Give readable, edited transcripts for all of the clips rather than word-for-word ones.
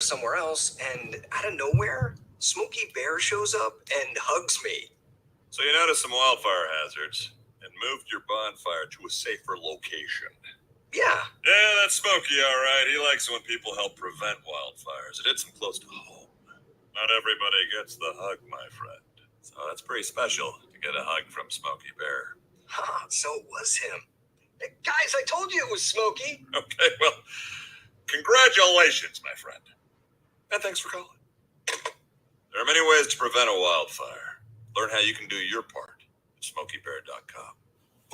somewhere else, and out of nowhere, Smokey Bear shows up and hugs me. So you noticed some wildfire hazards and moved your bonfire to a safer location. Yeah. Yeah, that's Smokey, all right. He likes it when people help prevent wildfires. It hits him close to home. Not everybody gets the hug, my friend. So that's pretty special to get a hug from Smokey Bear. So it was him. Hey, guys, I told you it was Smokey. Okay, well, congratulations, my friend. And thanks for calling. There are many ways to prevent a wildfire. Learn how you can do your part at SmokeyBear.com.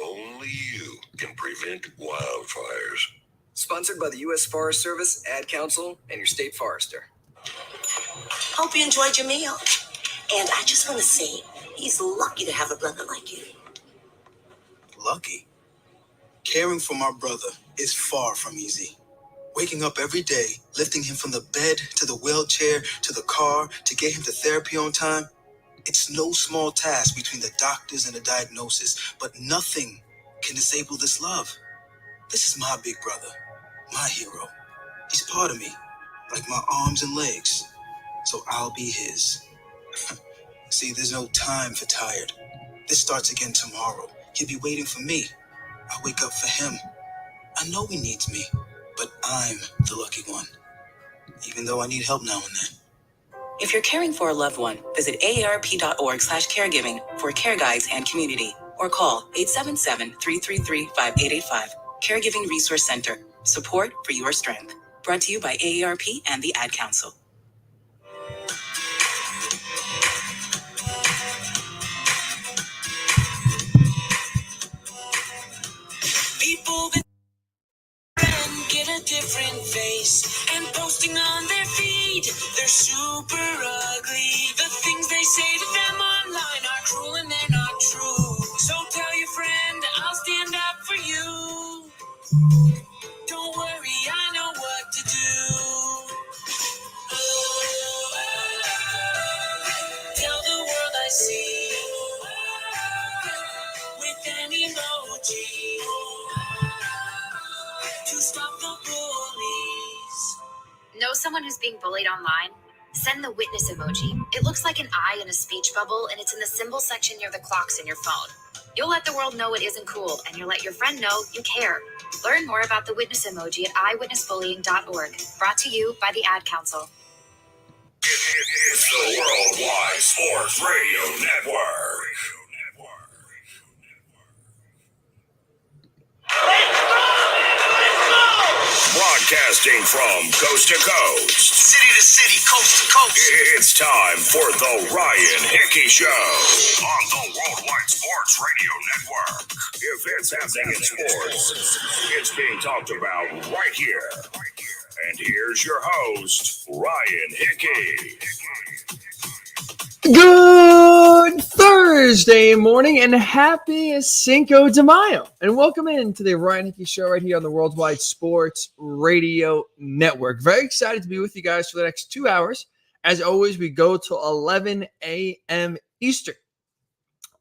Only you can prevent wildfires. Sponsored by the U.S. Forest Service, Ad Council, and your state forester. Hope you enjoyed your meal. And I just want to say, he's lucky to have a brother like you. Lucky? Caring for my brother is far from easy. Waking up every day, lifting him from the bed to the wheelchair to the car to get him to therapy on time, it's no small task between the doctors and the diagnosis, but nothing can disable this love. This is my big brother, my hero. He's part of me, like my arms and legs, so I'll be his. See, there's no time for tired. This starts again tomorrow. He'll be waiting for me. I wake up for him. I know he needs me, but I'm the lucky one, even though I need help now and then. If you're caring for a loved one, visit aarp.org/caregiving for care guides and community, or call 877-333-5885. Caregiving Resource Center. Support for your strength. Brought to you by AARP and the Ad Council. People get a different face and posting on their feed, they're super ugly. The things they say to them online are cruel and they're not true. So tell your friend, I'll stand up for you. Don't worry, I know what to do. Tell the world I see with an emoji to stop the bullies. Know someone who's being bullied online? Send the witness emoji. It looks like an eye in a speech bubble, and it's in the symbol section near the clocks in your phone. You'll let the world know it isn't cool, and you'll let your friend know you care. Learn more about the witness emoji at eyewitnessbullying.org. Brought to you by the Ad Council. It's the Worldwide Sports Radio Network. Broadcasting from coast to coast, City to city, coast to coast. it's time for the Ryan Hickey Show on the Worldwide Sports Radio Network. If it's happening in sports, it's being talked about right here. And here's your host, Ryan Hickey. Good Thursday morning and happy Cinco de Mayo. And welcome into the Ryan Hickey Show right here on the Worldwide Sports Radio Network. Very excited to be with you guys for the next 2 hours. As always, we go till 11 a.m. Eastern,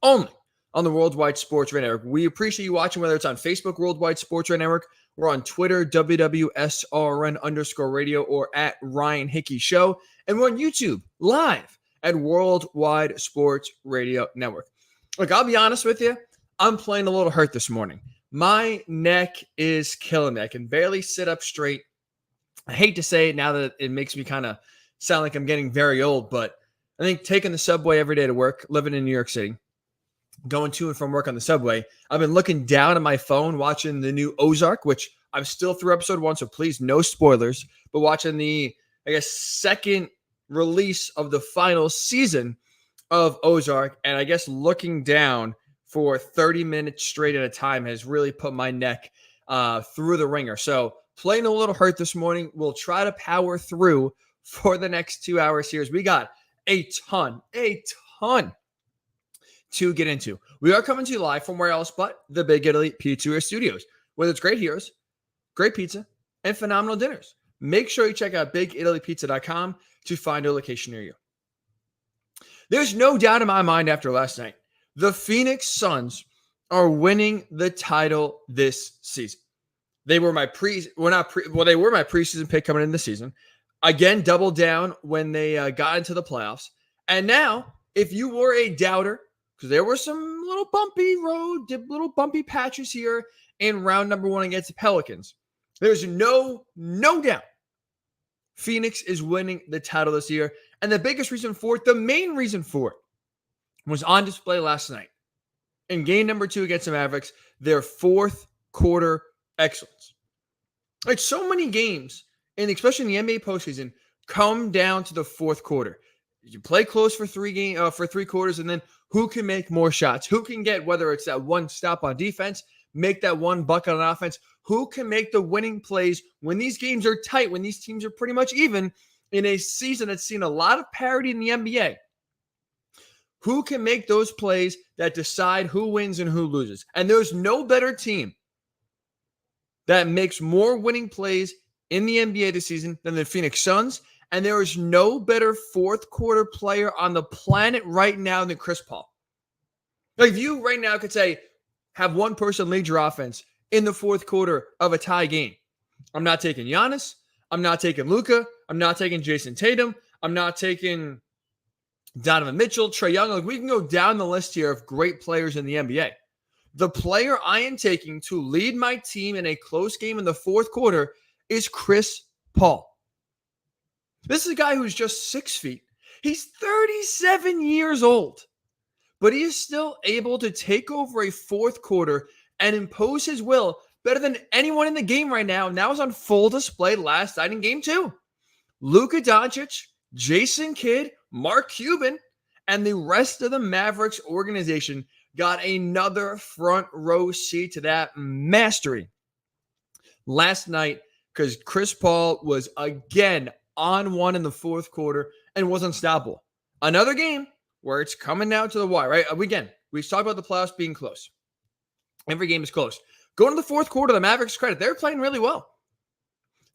only on the Worldwide Sports Radio Network. We appreciate you watching, whether it's on Facebook, Worldwide Sports Radio Network. We're on Twitter, WWSRN_radio, or at Ryan Hickey Show. And we're on YouTube, live at Worldwide Sports Radio Network. Look, I'll be honest with you. I'm playing a little hurt this morning. My neck is killing me. I can barely sit up straight. I hate to say it now that it makes me kind of sound like I'm getting very old, but I think taking the subway every day to work, living in New York City, going to and from work on the subway, I've been looking down at my phone, watching the new Ozark, which I'm still through episode 1, so please, no spoilers, but watching the, second release of the final season of Ozark, and I guess looking down for 30 minutes straight at a time has really put my neck through the ringer. So playing a little hurt this morning. We'll try to power through for the next 2 hours here as we got a ton to get into. We are coming to you live from where else but the Big Italy Pizzeria Studios, whether it's great heroes, great pizza, and phenomenal dinners. Make sure you check out BigItalyPizza.com to find a location near you. There's no doubt in my mind after last night, the Phoenix Suns are winning the title this season. They were my preseason pick coming into the season. Again, doubled down when they got into the playoffs. And now, if you were a doubter, because there were some little bumpy patches here in round number 1 against the Pelicans, there's no doubt Phoenix is winning the title this year. And the biggest reason for it, the main reason for it, was on display last night in game number 2 against the Mavericks, their fourth quarter excellence. Like so many games, and especially in the NBA postseason, come down to the fourth quarter. You play close for three quarters, and then who can make more shots? Who can get, whether it's that one stop on defense, make that one bucket on offense? Who can make the winning plays when these games are tight, when these teams are pretty much even in a season that's seen a lot of parity in the NBA? Who can make those plays that decide who wins and who loses? And there's no better team that makes more winning plays in the NBA this season than the Phoenix Suns. And there is no better fourth quarter player on the planet right now than Chris Paul. Like if you right now could say, have one person lead your offense in the fourth quarter of a tie game. I'm not taking Giannis. I'm not taking Luka. I'm not taking Jason Tatum. I'm not taking Donovan Mitchell, Trae Young. Like we can go down the list here of great players in the NBA. The player I am taking to lead my team in a close game in the fourth quarter is Chris Paul. This is a guy who's just 6 feet. He's 37 years old, but he is still able to take over a fourth quarter and impose his will better than anyone in the game right now. And that was on full display last night in game 2. Luka Doncic, Jason Kidd, Mark Cuban, and the rest of the Mavericks organization got another front row seat to that mastery last night because Chris Paul was again on one in the fourth quarter and was unstoppable. Another game where it's coming down to the wire, right? Again, we've talked about the playoffs being close. Every game is close. Going to the fourth quarter, the Mavericks credit, they're playing really well.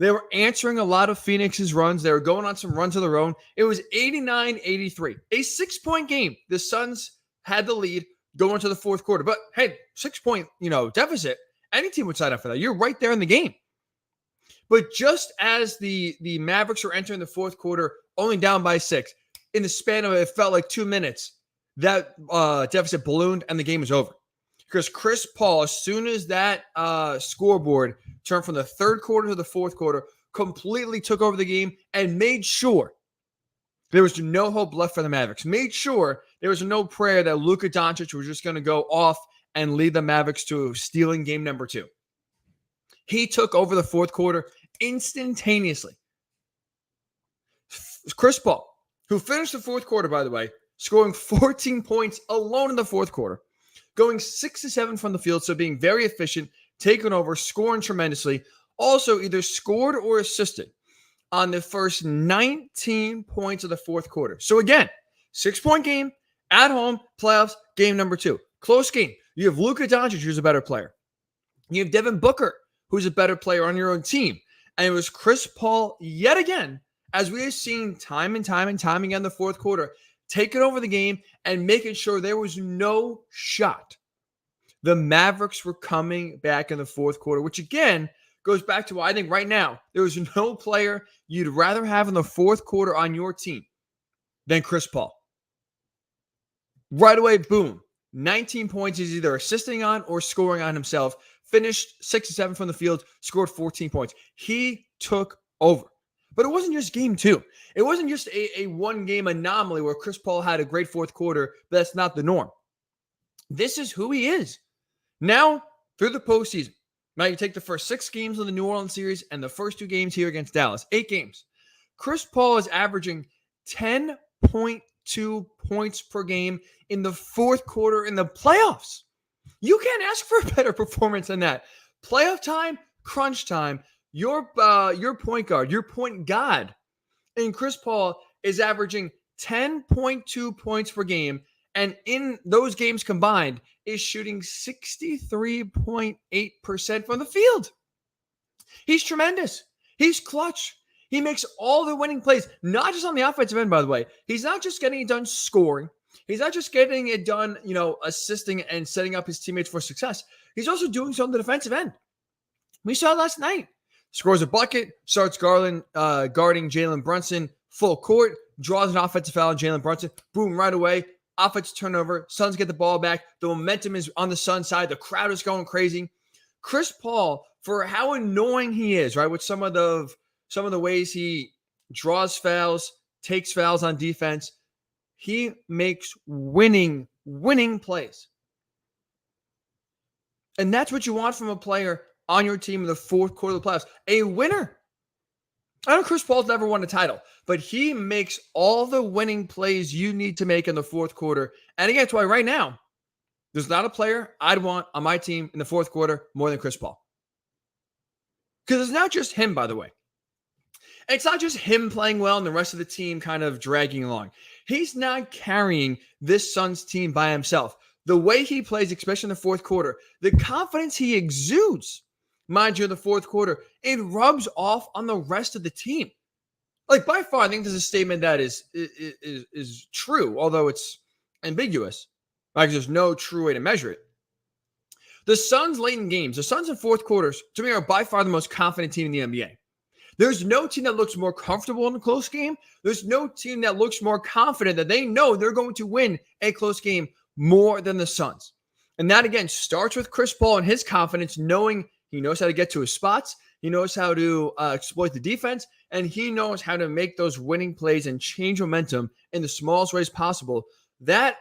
They were answering a lot of Phoenix's runs. They were going on some runs of their own. It was 89-83, a 6-point game. The Suns had the lead going to the fourth quarter. But hey, 6-point, deficit, any team would sign up for that. You're right there in the game. But just as the Mavericks were entering the fourth quarter, only down by 6, in the span of it felt like 2 minutes, that deficit ballooned and the game was over. Because Chris Paul, as soon as that scoreboard turned from the third quarter to the fourth quarter, completely took over the game and made sure there was no hope left for the Mavericks. Made sure there was no prayer that Luka Doncic was just going to go off and lead the Mavericks to stealing game number 2. He took over the fourth quarter instantaneously. Chris Paul, who finished the fourth quarter, by the way, scoring 14 points alone in the fourth quarter, going 6-7 from the field, so being very efficient, taking over, scoring tremendously, also either scored or assisted on the first 19 points of the fourth quarter. So again, 6-point game, at home, playoffs, game number 2. Close game. You have Luka Doncic, who's a better player. You have Devin Booker, who's a better player on your own team. And it was Chris Paul yet again, as we have seen time and time again in the fourth quarter, taking over the game and making sure there was no shot. The Mavericks were coming back in the fourth quarter, which again goes back to why I think right now there was no player you'd rather have in the fourth quarter on your team than Chris Paul. Right away, boom. 19 points he's either assisting on or scoring on himself. Finished 6-7 from the field, scored 14 points. He took over. But it wasn't just game 2. It wasn't just a one-game anomaly where Chris Paul had a great fourth quarter, but that's not the norm. This is who he is. Now, through the postseason, now you take the first 6 games of the New Orleans series and the first 2 games here against Dallas, 8 games. Chris Paul is averaging 10.2 points per game in the fourth quarter in the playoffs. You can't ask for a better performance than that. Playoff time, crunch time, your point guard, your point god, and Chris Paul is averaging 10.2 points per game, and in those games combined is shooting 63.8% from the field. He's tremendous. He's clutch. He makes all the winning plays, not just on the offensive end, by the way. He's not just getting it done scoring. He's not just getting it done, assisting and setting up his teammates for success. He's also doing so on the defensive end. We saw last night. scores a bucket, starts guarding Jalen Brunson full court, draws an offensive foul on Jalen Brunson. Boom, right away. Offensive turnover. Suns get the ball back. The momentum is on the Suns side. The crowd is going crazy. Chris Paul, for how annoying he is, right, with some of the ways he draws fouls, takes fouls on defense, he makes winning plays. And that's what you want from a player on your team in the fourth quarter of the playoffs. A winner. I know Chris Paul's never won a title, but he makes all the winning plays you need to make in the fourth quarter. And again, that's why right now, there's not a player I'd want on my team in the fourth quarter more than Chris Paul. Because it's not just him, by the way. It's not just him playing well and the rest of the team kind of dragging along. He's not carrying this Suns team by himself. The way he plays, especially in the fourth quarter, the confidence he exudes, mind you, in the fourth quarter, it rubs off on the rest of the team. Like, by far, I think this is a statement that is true, although it's ambiguous. Like, there's no true way to measure it. The Suns late in games, the Suns in fourth quarters, to me, are by far the most confident team in the NBA. There's no team that looks more comfortable in a close game. There's no team that looks more confident that they know they're going to win a close game more than the Suns. And that, again, starts with Chris Paul and his confidence, knowing he knows how to get to his spots, he knows how to exploit the defense, and he knows how to make those winning plays and change momentum in the smallest ways possible. That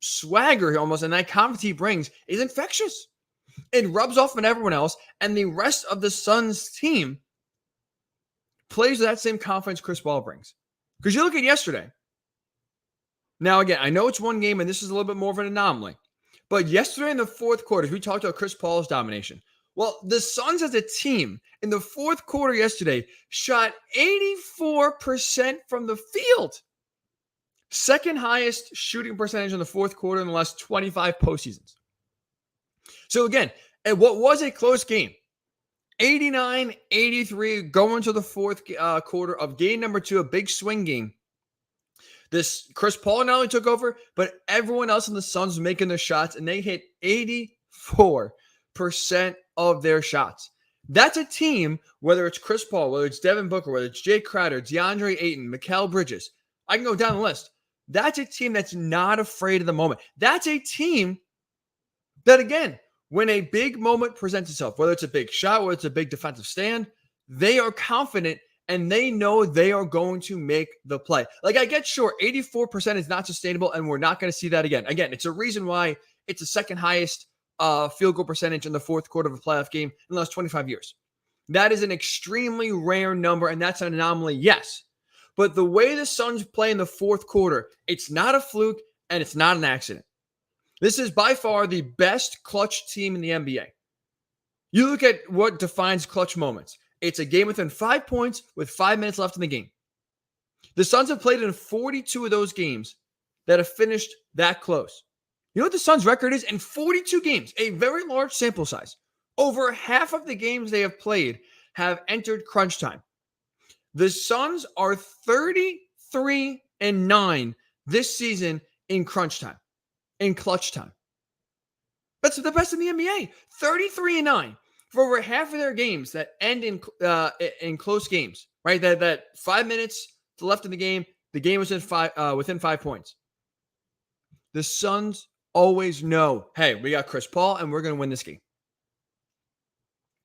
swagger almost and that confidence he brings is infectious. It rubs off on everyone else, and the rest of the Suns team plays with that same confidence Chris Paul brings. Because you look at yesterday. Now, again, I know it's one game, and this is a little bit more of an anomaly. But yesterday in the fourth quarter, we talked about Chris Paul's domination. Well, the Suns as a team in the fourth quarter yesterday shot 84% from the field. Second highest shooting percentage in the fourth quarter in the last 25 postseasons. So again, and what was a close game, 89-83 going to the fourth quarter of game number 2, a big swing game. This Chris Paul not only took over, but everyone else in the Suns was making their shots, and they hit 84% of their shots. That's a team, whether it's Chris Paul, whether it's Devin Booker, whether it's Jay Crowder, DeAndre Ayton, Mikal Bridges. I can go down the list. That's a team that's not afraid of the moment. That's a team that, again, when a big moment presents itself, whether it's a big shot, whether it's a big defensive stand, they are confident and they know they are going to make the play. Like, I get sure 84% is not sustainable and we're not going to see that again. Again, it's a reason why it's the second highest field goal percentage in the fourth quarter of a playoff game in the last 25 years. That is an extremely rare number, and that's an anomaly, yes. But the way the Suns play in the fourth quarter, it's not a fluke and it's not an accident. This is by far the best clutch team in the NBA. You look at what defines clutch moments. It's a game within 5 points with 5 minutes left in the game. The Suns have played in 42 of those games that have finished that close. You know what the Suns' record is? In 42 games, a very large sample size. Over half of the games they have played have entered crunch time. The Suns are 33-9 this season in crunch time, in clutch time. That's the best in the NBA. 33-9 for over half of their games that end in close games, right? That 5 minutes left in the game was within 5 points. The Suns always know, hey, we got Chris Paul and we're going to win this game.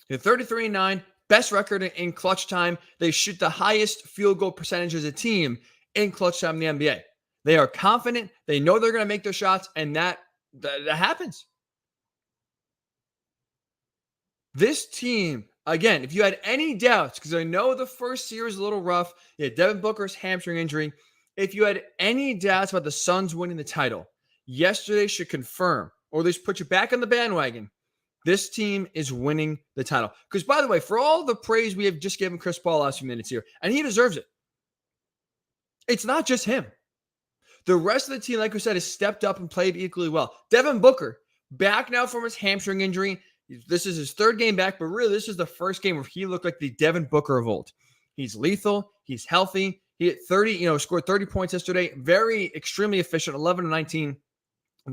They're 33-9, best record in clutch time. They shoot the highest field goal percentage as a team in clutch time in the NBA. They are confident. They know they're going to make their shots, and that happens. This team, again, if you had any doubts, because I know the first series is a little rough, Devin Booker's hamstring injury. If you had any doubts about the Suns winning the title, yesterday should confirm, or at least put you back on the bandwagon. This team is winning the title. Because, by the way, for all the praise we have just given Chris Paul last few minutes here, and he deserves it, it's not just him. The rest of the team, like we said, has stepped up and played equally well. Devin Booker, back now from his hamstring injury. This is his third game back, but really this is the first game where he looked like the Devin Booker of old. He's lethal. He's healthy. He hit 30, scored 30 points yesterday. Very, extremely efficient, 11-19.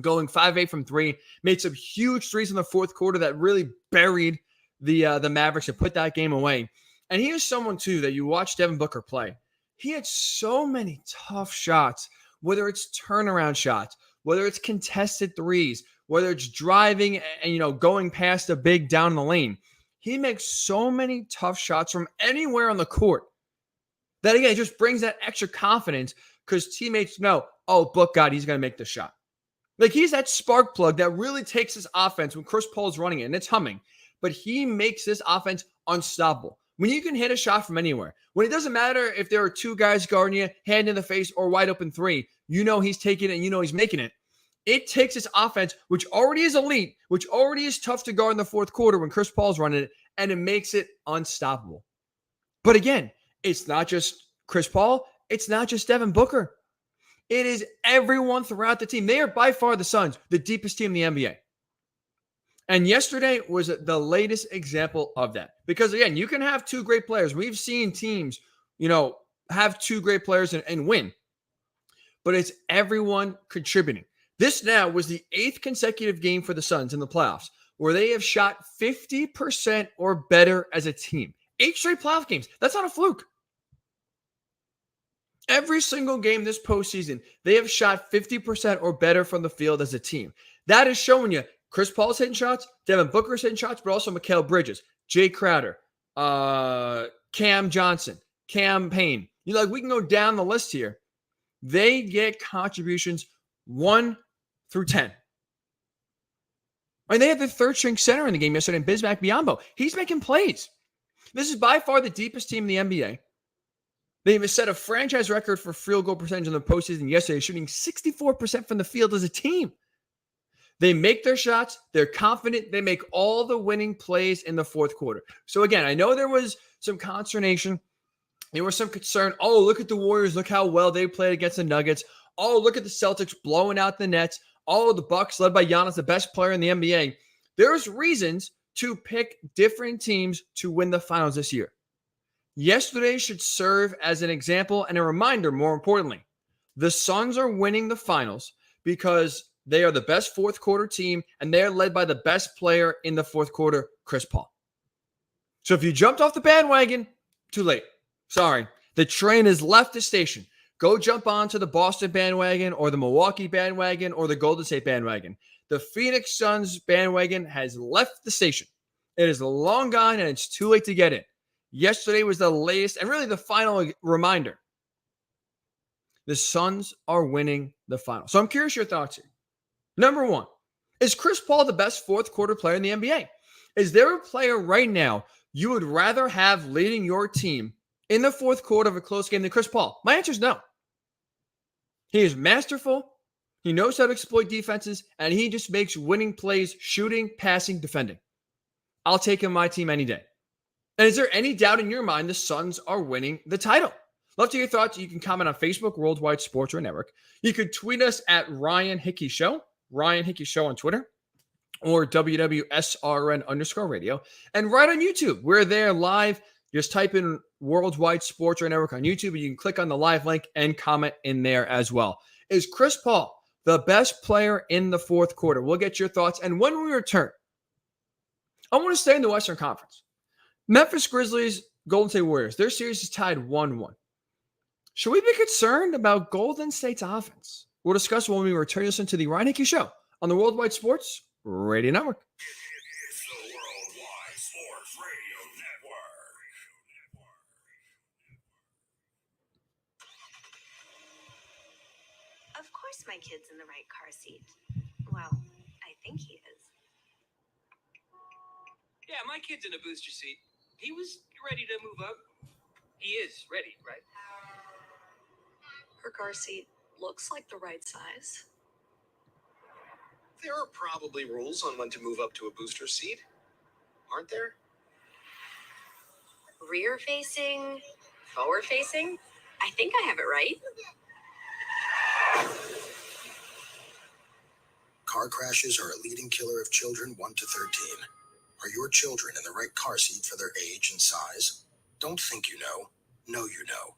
Going 5-8 from 3, made some huge threes in the fourth quarter that really buried the Mavericks and put that game away. And he is someone, too, that you watch Devin Booker play. He had so many tough shots, whether it's turnaround shots, whether it's contested threes, whether it's driving and, going past a big down the lane. He makes so many tough shots from anywhere on the court that, again, it just brings that extra confidence because teammates know, oh, Book God, he's going to make the shot. Like, he's that spark plug that really takes his offense when Chris Paul is running it, and it's humming. But he makes this offense unstoppable. When you can hit a shot from anywhere, when it doesn't matter if there are two guys guarding you, hand in the face, or wide open three, he's taking it and he's making it. It takes this offense, which already is elite, which already is tough to guard in the fourth quarter when Chris Paul's running it, and it makes it unstoppable. But again, it's not just Chris Paul. It's not just Devin Booker. It is everyone throughout the team. They are by far the Suns, the deepest team in the NBA. And yesterday was the latest example of that. Because, again, you can have two great players. We've seen teams, have two great players and win. But it's everyone contributing. This now was the 8th consecutive game for the Suns in the playoffs where they have shot 50% or better as a team. 8 straight playoff games. That's not a fluke. Every single game this postseason, they have shot 50% or better from the field as a team. That is showing you Chris Paul's hitting shots, Devin Booker's hitting shots, but also Mikal Bridges, Jay Crowder, Cam Johnson, Cam Payne. We can go down the list here. They get contributions 1 through 10. And they had the third string center in the game yesterday, Bismack Biyombo. He's making plays. This is by far the deepest team in the NBA. They set a franchise record for field goal percentage in the postseason yesterday, shooting 64% from the field as a team. They make their shots. They're confident. They make all the winning plays in the fourth quarter. So, again, I know there was some consternation. There was some concern. Oh, look at the Warriors. Look how well they played against the Nuggets. Oh, look at the Celtics blowing out the Nets. Oh, the Bucks, led by Giannis, the best player in the NBA. There's reasons to pick different teams to win the finals this year. Yesterday should serve as an example and a reminder, more importantly. The Suns are winning the finals because they are the best fourth quarter team, and they're led by the best player in the fourth quarter, Chris Paul. So if you jumped off the bandwagon, too late. Sorry. The train has left the station. Go jump onto the Boston bandwagon or the Milwaukee bandwagon or the Golden State bandwagon. The Phoenix Suns bandwagon has left the station. It is long gone, and it's too late to get in. Yesterday was the latest and really the final reminder. The Suns are winning the final. So I'm curious your thoughts here. Number one, is Chris Paul the best fourth quarter player in the NBA? Is there a player right now you would rather have leading your team in the fourth quarter of a close game than Chris Paul? My answer is no. He is masterful. He knows how to exploit defenses, and he just makes winning plays, shooting, passing, defending. I'll take him on my team any day. And is there any doubt in your mind the Suns are winning the title? Love to hear your thoughts. You can comment on Facebook, Worldwide Sports Radio Network. You could tweet us at Ryan Hickey Show, Ryan Hickey Show on Twitter, or WWSRN_radio. And right on YouTube, we're there live. Just type in Worldwide Sports Radio Network on YouTube, and you can click on the live link and comment in there as well. Is Chris Paul the best player in the fourth quarter? We'll get your thoughts. And when we return, I want to stay in the Western Conference. Memphis Grizzlies, Golden State Warriors. Their series is tied 1-1. Should we be concerned about Golden State's offense? We'll discuss when we return. Listen to the Ryan Hickey Show on the Worldwide Sports Radio Network. It's the Worldwide Sports Radio Network. Of course my kid's in the right car seat. Well, I think he is. Yeah, my kid's in a booster seat. He was ready to move up. He is ready, right? Her car seat looks like the right size. There are probably rules on when to move up to a booster seat, aren't there? Rear facing, forward facing. I think I have it right. Car crashes are a leading killer of children 1 to 13. Are your children in the right car seat for their age and size? Don't think you know. Know you know.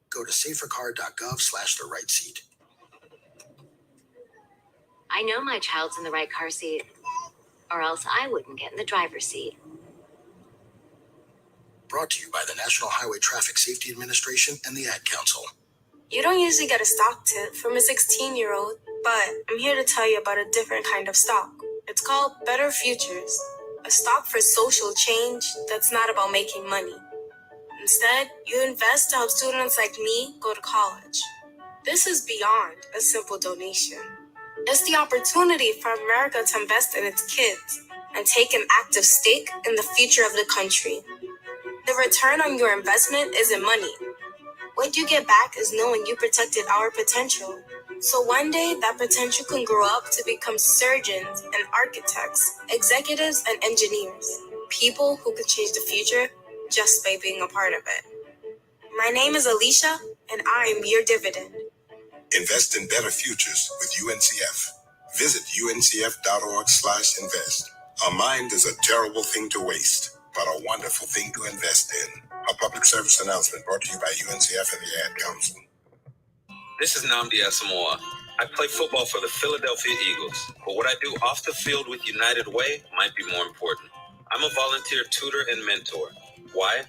Go to safercar.gov/the right seat. I know my child's in the right car seat, or else I wouldn't get in the driver's seat. Brought to you by the National Highway Traffic Safety Administration and the Ad Council. You don't usually get a stock tip from a 16-year-old, but I'm here to tell you about a different kind of stock. It's called Better Futures, a stock for social change that's not about making money. Instead, you invest to help students like me go to college. This is beyond a simple donation. It's the opportunity for America to invest in its kids and take an active stake in the future of the country. The return on your investment isn't money. What you get back is knowing you protected our potential. So one day, that potential can grow up to become surgeons and architects, executives and engineers, people who can change the future just by being a part of it. My name is Alicia, and I am your dividend. Invest in better futures with UNCF. Visit uncf.org/invest. A mind is a terrible thing to waste, but a wonderful thing to invest in. A public service announcement brought to you by UNCF and the Ad Council. This is Nnamdi Asamoah. I play football for the Philadelphia Eagles, but what I do off the field with United Way might be more important. I'm a volunteer tutor and mentor. Why?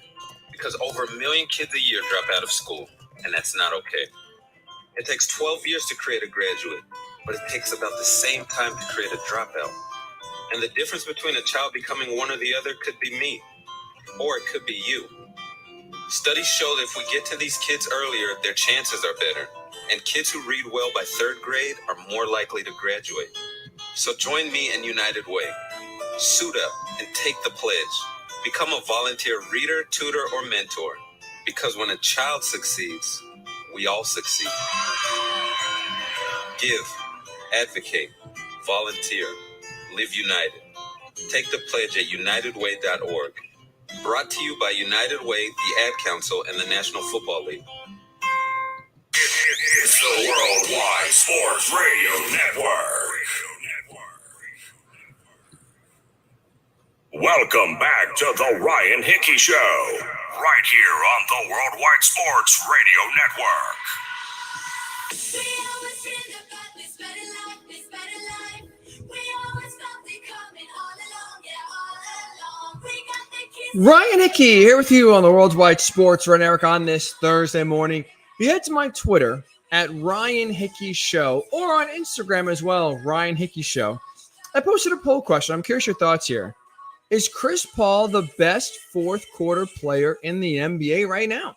Because over 1 million kids a year drop out of school, and that's not okay. It takes 12 years to create a graduate, but it takes about the same time to create a dropout. And the difference between a child becoming one or the other could be me, or it could be you. Studies show that if we get to these kids earlier, their chances are better, and kids who read well by 3rd grade are more likely to graduate. So join me in United Way. Suit up and take the pledge. Become a volunteer reader, tutor, or mentor, because when a child succeeds, we all succeed. Give, advocate, volunteer, live united. Take the pledge at unitedway.org. Brought to you by United Way, the Ad Council, and the National Football League. It's the Worldwide Sports Radio Network. Welcome back to the Ryan Hickey Show, right here on the Worldwide Sports Radio Network. We always dreamed about this better life, this better life. We always felt it coming all along, yeah, all along. We got the kids. Ryan Hickey here with you on the Worldwide Sports Radio Network on this Thursday morning. You head to my Twitter at Ryan Hickey Show or on Instagram as well, Ryan Hickey Show. I posted a poll question. I'm curious your thoughts here. Is Chris Paul the best fourth quarter player in the NBA right now?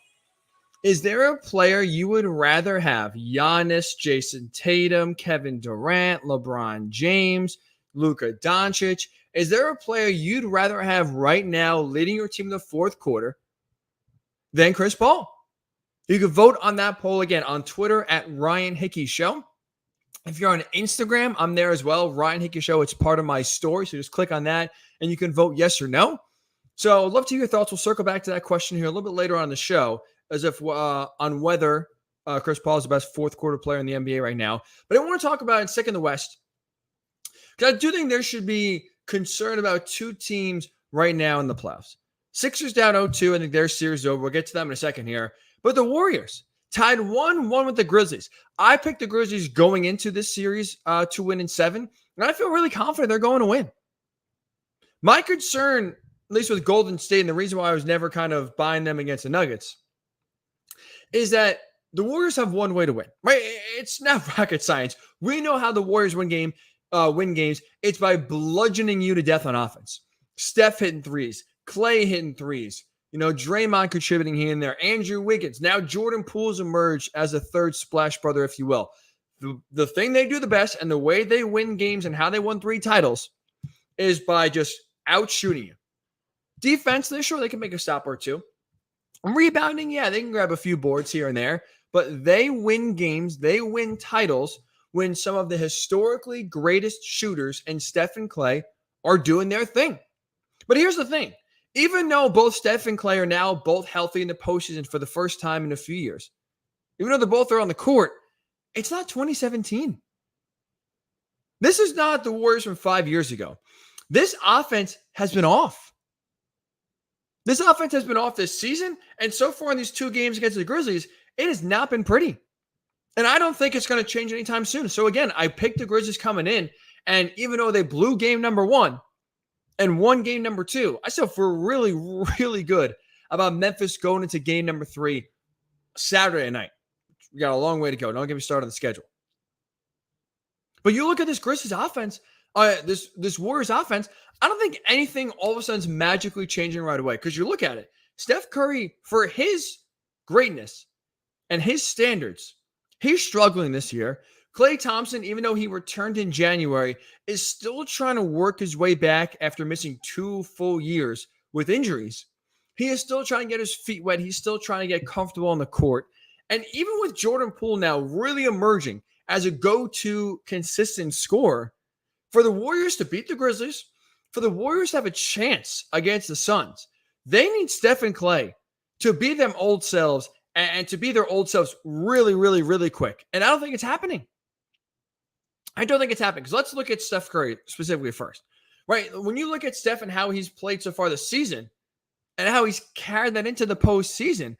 Is there a player you would rather have? Giannis, Jason Tatum, Kevin Durant, LeBron James, Luka Doncic. Is there a player you'd rather have right now leading your team in the fourth quarter than Chris Paul? You can vote on that poll again on Twitter at Ryan Hickey Show. If you're on Instagram, I'm there as well, Ryan Hickey Show. It's part of my story, so just click on that and you can vote yes or no. So I'd love to hear your thoughts. We'll circle back to that question here a little bit later on the show as if on whether Chris Paul is the best fourth quarter player in the NBA right now. But I want to talk about in second in the West, because I do think there should be concern about two teams right now in the playoffs. Sixers down 0-2. I think their series is over. We'll get to them in a second here. But the Warriors tied 1-1 with the Grizzlies. I picked the Grizzlies going into this series to win in 7, and I feel really confident they're going to win. My concern, at least with Golden State, and the reason why I was never kind of buying them against the Nuggets, is that the Warriors have one way to win, right? It's not rocket science. We know how the Warriors win games. It's by bludgeoning you to death on offense. Steph hitting threes, Clay hitting threes, Draymond contributing here and there, Andrew Wiggins. Now Jordan Poole's emerged as a third splash brother, if you will. The thing they do the best and the way they win games and how they won 3 titles is by just out shooting you. Defense, they're sure they can make a stop or two. Rebounding, yeah, they can grab a few boards here and there, but they win games, they win titles when some of the historically greatest shooters and Steph and Clay are doing their thing. But here's the thing. Even though both Steph and Clay are now both healthy in the postseason for the first time in a few years, even though they both are on the court, it's not 2017. This is not the Warriors from 5 years ago. This offense has been off. This offense has been off this season, and so far in these 2 games against the Grizzlies, it has not been pretty. And I don't think it's going to change anytime soon. So again, I picked the Grizzlies coming in, and even though they blew game number 1 and won game number 2, I still feel really, really good about Memphis going into game number 3 Saturday night. We got a long way to go. Don't get me started on the schedule. But you look at this Grizzlies offense, this Warriors offense, I don't think anything all of a sudden is magically changing right away. Because you look at it, Steph Curry, for his greatness and his standards, he's struggling this year. Klay Thompson, even though he returned in January, is still trying to work his way back after missing 2 full years with injuries. He is still trying to get his feet wet. He's still trying to get comfortable on the court. And even with Jordan Poole now really emerging as a go-to consistent scorer, for the Warriors to beat the Grizzlies, for the Warriors to have a chance against the Suns, they need Steph and Klay to be them old selves and to be their old selves really, really, really quick. And I don't think it's happening. I don't think it's happening. Because let's look at Steph Curry specifically first. Right? When you look at Steph and how he's played so far this season and how he's carried that into the postseason,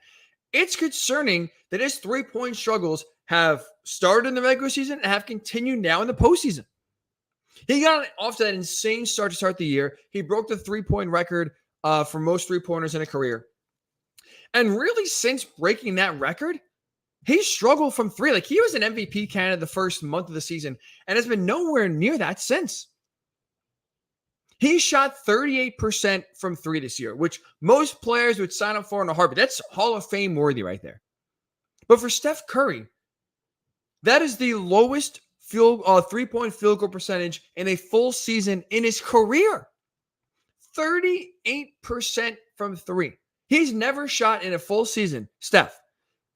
it's concerning that his three-point struggles have started in the regular season and have continued now in the postseason. He got off to that insane start to start the year. He broke the three-point record for most three-pointers in a career. And really, since breaking that record, he struggled from 3. Like, he was an MVP candidate the first month of the season and has been nowhere near that since. He shot 38% from 3 this year, which most players would sign up for in a heartbeat. That's Hall of Fame worthy right there. But for Steph Curry, that is the lowest three-point field goal percentage in a full season in his career. 38% from 3. He's never shot in a full season, Steph,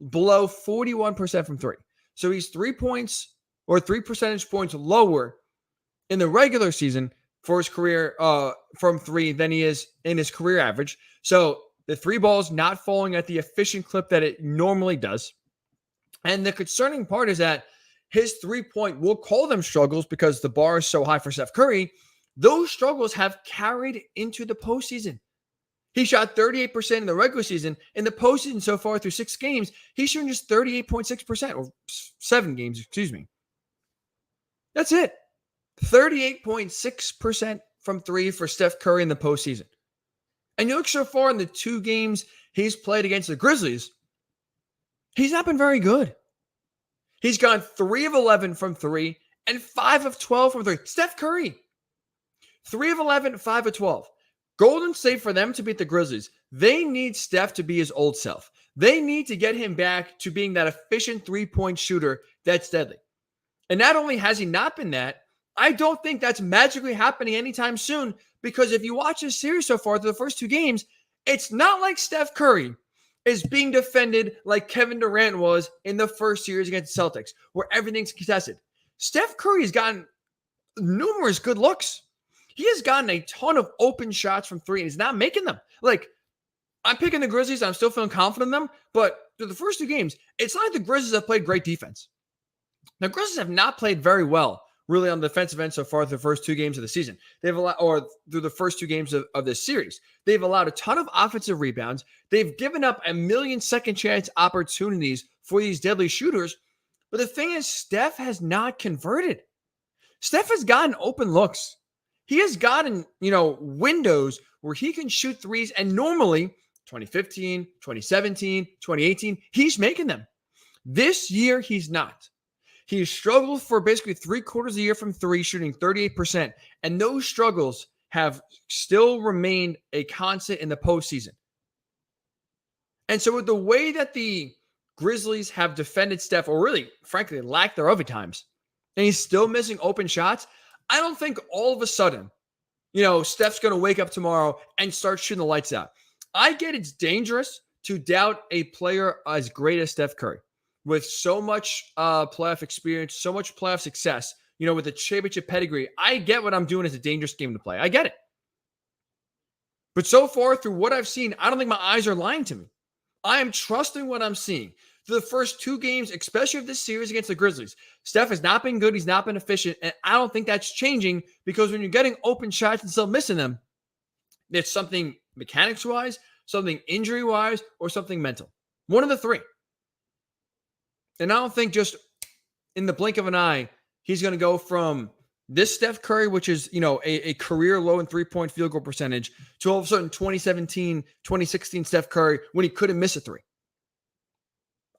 below 41% from 3. So he's 3 points or 3 percentage points lower in the regular season for his career from 3 than he is in his career average. So the 3 balls not falling at the efficient clip that it normally does. And the concerning part is that his 3-point, we'll call them struggles because the bar is so high for Steph Curry, those struggles have carried into the postseason. He shot 38% in the regular season. In the postseason so far through 6 games, he's shooting just 38.6%, or 7 games, excuse me. That's it. 38.6% from 3 for Steph Curry in the postseason. And you look so far in the 2 games he's played against the Grizzlies, he's not been very good. He's gone 3 of 11 from 3 and 5 of 12 from 3. Steph Curry, 3 of 11, 5 of 12. Golden State, for them to beat the Grizzlies, they need Steph to be his old self. They need to get him back to being that efficient 3-point shooter that's deadly. And not only has he not been that, I don't think that's magically happening anytime soon, because if you watch this series so far through the first 2 games, it's not like Steph Curry is being defended like Kevin Durant was in the first series against the Celtics, where everything's contested. Steph Curry has gotten numerous good looks. He has gotten a ton of open shots from 3, and he's not making them. Like, I'm picking the Grizzlies. I'm still feeling confident in them. But through the first 2 games, it's not like the Grizzlies have played great defense. The Grizzlies have not played very well, really, on the defensive end so far through the first 2 games of the season. They've allowed, or through the first 2 games of this series, they've allowed a ton of offensive rebounds. They've given up a million second chance opportunities for these deadly shooters. But the thing is, Steph has not converted. Steph has gotten open looks. He has gotten, windows where he can shoot threes, and normally 2015, 2017, 2018, he's making them. This year, he's not. He struggled for basically 3/4 of the year from 3, shooting 38%, and those struggles have still remained a constant in the postseason. And so with the way that the Grizzlies have defended Steph, or really, frankly, lack thereof at times, and he's still missing open shots, I don't think all of a sudden, Steph's going to wake up tomorrow and start shooting the lights out. I get it's dangerous to doubt a player as great as Steph Curry with so much playoff experience, so much playoff success, with a championship pedigree. I get what I'm doing is a dangerous game to play. I get it. But so far, through what I've seen, I don't think my eyes are lying to me. I am trusting what I'm seeing. Through the first 2 games, especially of this series against the Grizzlies, Steph has not been good. He's not been efficient. And I don't think that's changing, because when you're getting open shots and still missing them, it's something mechanics-wise, something injury-wise, or something mental. One of the 3. And I don't think just in the blink of an eye, he's going to go from This Steph Curry, which is, a career low in 3-point field goal percentage, to all of a sudden 2017, 2016 Steph Curry when he couldn't miss a three.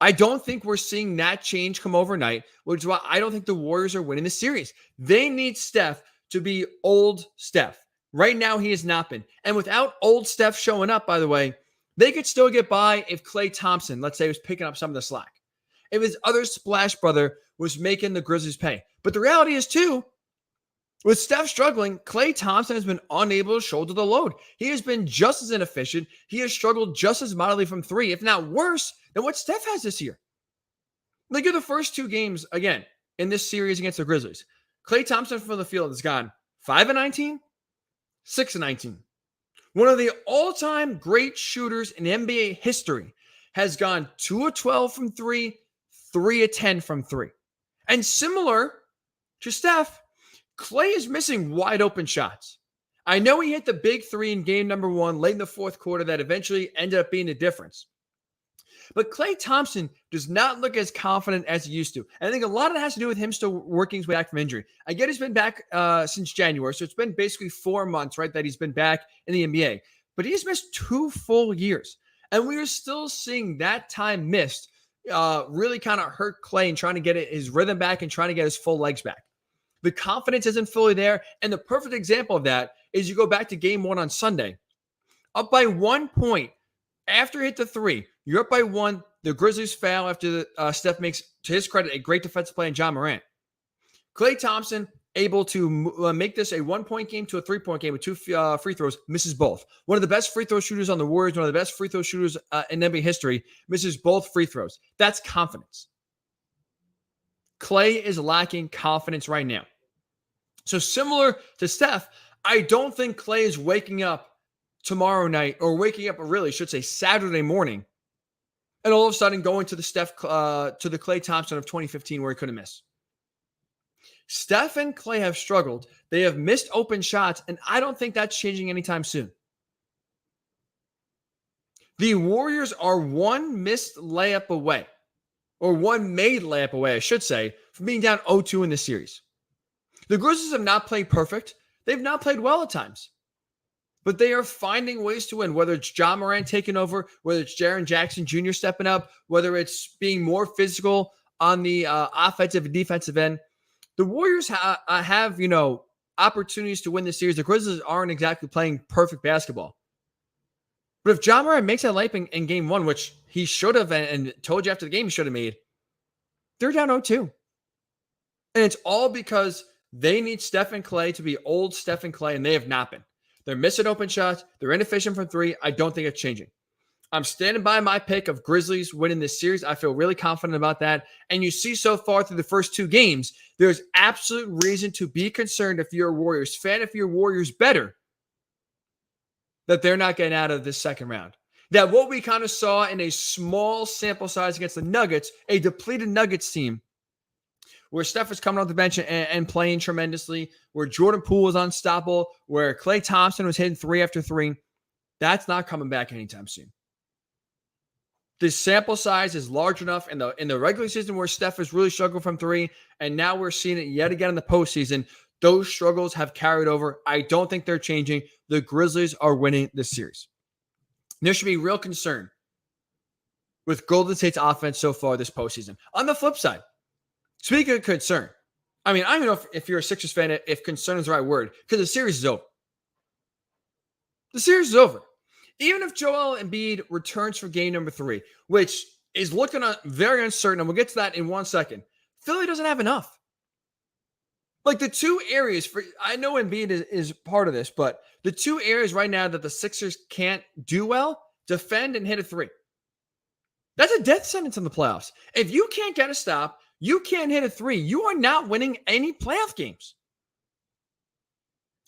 I don't think we're seeing that change come overnight, which is why I don't think the Warriors are winning the series. They need Steph to be old Steph. Right now, he has not been. And without old Steph showing up, by the way, they could still get by if Klay Thompson, let's say, was picking up some of the slack. If his other splash brother was making the Grizzlies pay. But the reality is, too, with Steph struggling, Klay Thompson has been unable to shoulder the load. He has been just as inefficient. He has struggled just as mightily from three, if not worse, than what Steph has this year. Look at the first two games, again, in this series against the Grizzlies. Klay Thompson from the field has gone 5-19, 6-19. One of the all-time great shooters in NBA history has gone 2-12 from three, 3-10 from three. And similar to Steph, Klay is missing wide open shots. I know he hit the big three in game number one late in the fourth quarter that eventually ended up being the difference. But Klay Thompson does not look as confident as he used to. And I think a lot of it has to do with him still working his way back from injury. I get he's been back since January, so it's been basically 4 months, right, that he's been back in the NBA. But he's missed 2 full years. And we are still seeing that time missed really kind of hurt Klay in trying to get his rhythm back and trying to get his full legs back. The confidence isn't fully there. And the perfect example of that is you go back to game one on Sunday. Up by 1 point after hit the three. You're up by 1. The Grizzlies foul after Steph makes, to his credit, a great defensive play in John Morant. Klay Thompson able to make this a 1-point game to a 3-point game with 2 free throws, misses both. One of the best free throw shooters on the Warriors, one of the best free throw shooters in NBA history, misses both free throws. That's confidence. Klay is lacking confidence right now. So similar to Steph, I don't think Klay is waking up tomorrow night, or waking up, really, should say Saturday morning, and all of a sudden going to the Klay Thompson of 2015 where he couldn't miss. Steph and Klay have struggled. They have missed open shots, and I don't think that's changing anytime soon. The Warriors are one missed layup away, or one made layup away, I should say, from being down 0-2 in this series. The Grizzlies have not played perfect. They've not played well at times. But they are finding ways to win, whether it's John Morant taking over, whether it's Jaren Jackson Jr. stepping up, whether it's being more physical on the offensive and defensive end. The Warriors have, opportunities to win this series. The Grizzlies aren't exactly playing perfect basketball. But if John Morant makes that layup in game one, which he should have, and told you after the game he should have made, they're down 0-2. And it's all because they need Steph and Klay to be old Steph and Klay, and they have not been. They're missing open shots. They're inefficient from three. I don't think it's changing. I'm standing by my pick of Grizzlies winning this series. I feel really confident about that. And you see so far through the first 2 games, there's absolute reason to be concerned if you're a Warriors fan, if you're Warriors better, that they're not getting out of this second round. That what we kind of saw in a small sample size against the Nuggets, a depleted Nuggets team, where Steph was coming off the bench and playing tremendously, where Jordan Poole was unstoppable, where Klay Thompson was hitting 3 after 3, that's not coming back anytime soon. The sample size is large enough in the regular season where Steph has really struggled from 3, and now we're seeing it yet again in the postseason. Those struggles have carried over. I don't think they're changing. The Grizzlies are winning this series. There should be real concern with Golden State's offense so far this postseason. On the flip side, speaking of concern, I don't know if you're a Sixers fan, if concern is the right word, because the series is over. The series is over. Even if Joel Embiid returns for game number 3, which is looking very uncertain, and we'll get to that in 1 second, Philly doesn't have enough. Like the 2 areas, I know Embiid is part of this, but the 2 areas right now that the Sixers can't do well, defend and hit a 3. That's a death sentence in the playoffs. If you can't get a stop, you can't hit a 3, you are not winning any playoff games.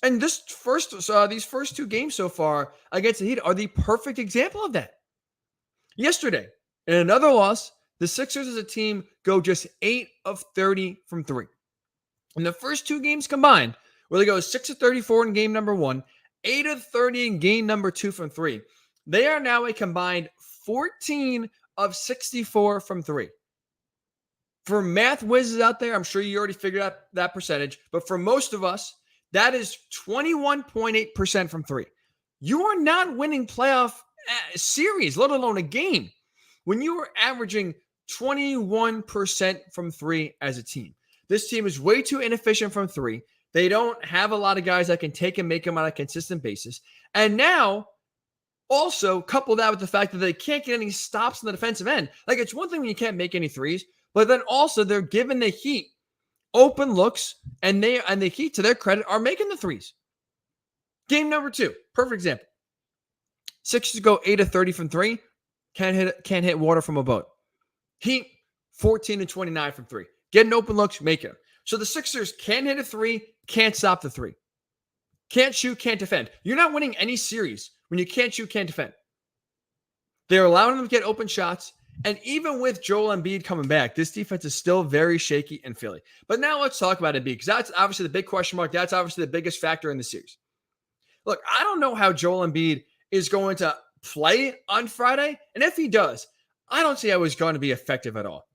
And these first 2 games so far against the Heat are the perfect example of that. Yesterday, in another loss, the Sixers as a team go just 8 of 30 from 3. In the first 2 games combined, where they go 6 of 34 in game number 1, 8 of 30 in game number 2 from 3, they are now a combined 14 of 64 from 3. For math whizzes out there, I'm sure you already figured out that percentage. But for most of us, that is 21.8% from three. You are not winning playoff series, let alone a game, when you are averaging 21% from three as a team. This team is way too inefficient from three. They don't have a lot of guys that can take and make them on a consistent basis. And now, also couple that with the fact that they can't get any stops on the defensive end. Like, it's one thing when you can't make any threes, but then also they're giving the Heat open looks, and the Heat, to their credit, are making the threes. Game number 2, perfect example. Sixers go 8 of 30 from three, can't hit water from a boat. Heat 14 and 29 from three, getting open looks, making them. So the Sixers can't hit a three, can't stop the three, can't shoot, can't defend. You're not winning any series when you can't shoot, can't defend. They're allowing them to get open shots. And even with Joel Embiid coming back, this defense is still very shaky in Philly. But now let's talk about Embiid, because that's obviously the big question mark. That's obviously the biggest factor in the series. Look, I don't know how Joel Embiid is going to play on Friday. And if he does, I don't see how he's going to be effective at all.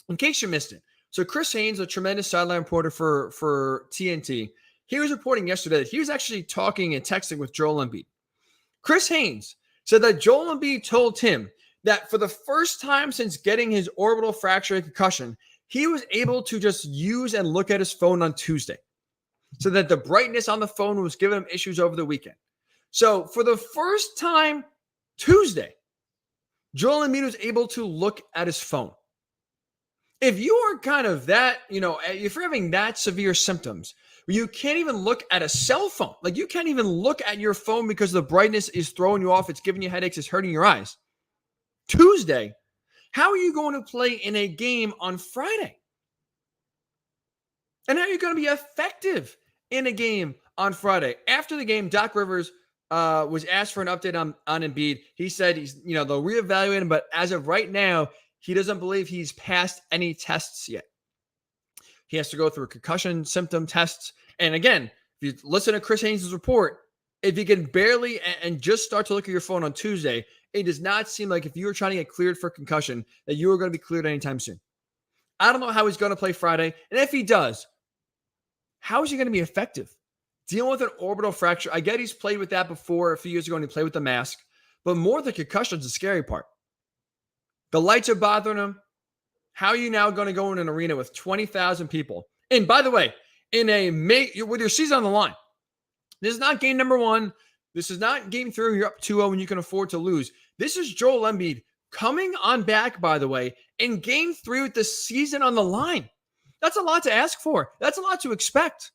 In case you missed it, so Chris Haynes, a tremendous sideline reporter for TNT, he was reporting yesterday that he was actually talking and texting with Joel Embiid. Chris Haynes said that Joel Embiid told him that for the first time since getting his orbital fracture and concussion, he was able to just use and look at his phone on Tuesday, so that the brightness on the phone was giving him issues over the weekend. So for the first time Tuesday, Joel Embiid was able to look at his phone. If you are kind of that, if you're having that severe symptoms, where you can't even look at a cell phone, like you can't even look at your phone because the brightness is throwing you off, it's giving you headaches, it's hurting your eyes. Tuesday, how are you going to play in a game on Friday? And how are you going to be effective in a game on Friday? After the game, Doc Rivers was asked for an update on Embiid. He said they'll reevaluate him, but as of right now, he doesn't believe he's passed any tests yet. He has to go through concussion symptom tests. And again, if you listen to Chris Haynes' report, if you can barely and just start to look at your phone on Tuesday, it does not seem like if you were trying to get cleared for concussion that you are going to be cleared anytime soon. I don't know how he's going to play Friday. And if he does, how is he going to be effective? Dealing with an orbital fracture. I get he's played with that before a few years ago when he played with the mask, but more the concussion is the scary part. The lights are bothering him. How are you now going to go in an arena with 20,000 people? And by the way, with your season on the line, this is not game number 1. This is not game 3. You're up 2-0 and you can afford to lose. This is Joel Embiid coming on back, by the way, in game 3 with the season on the line. That's a lot to ask for. That's a lot to expect.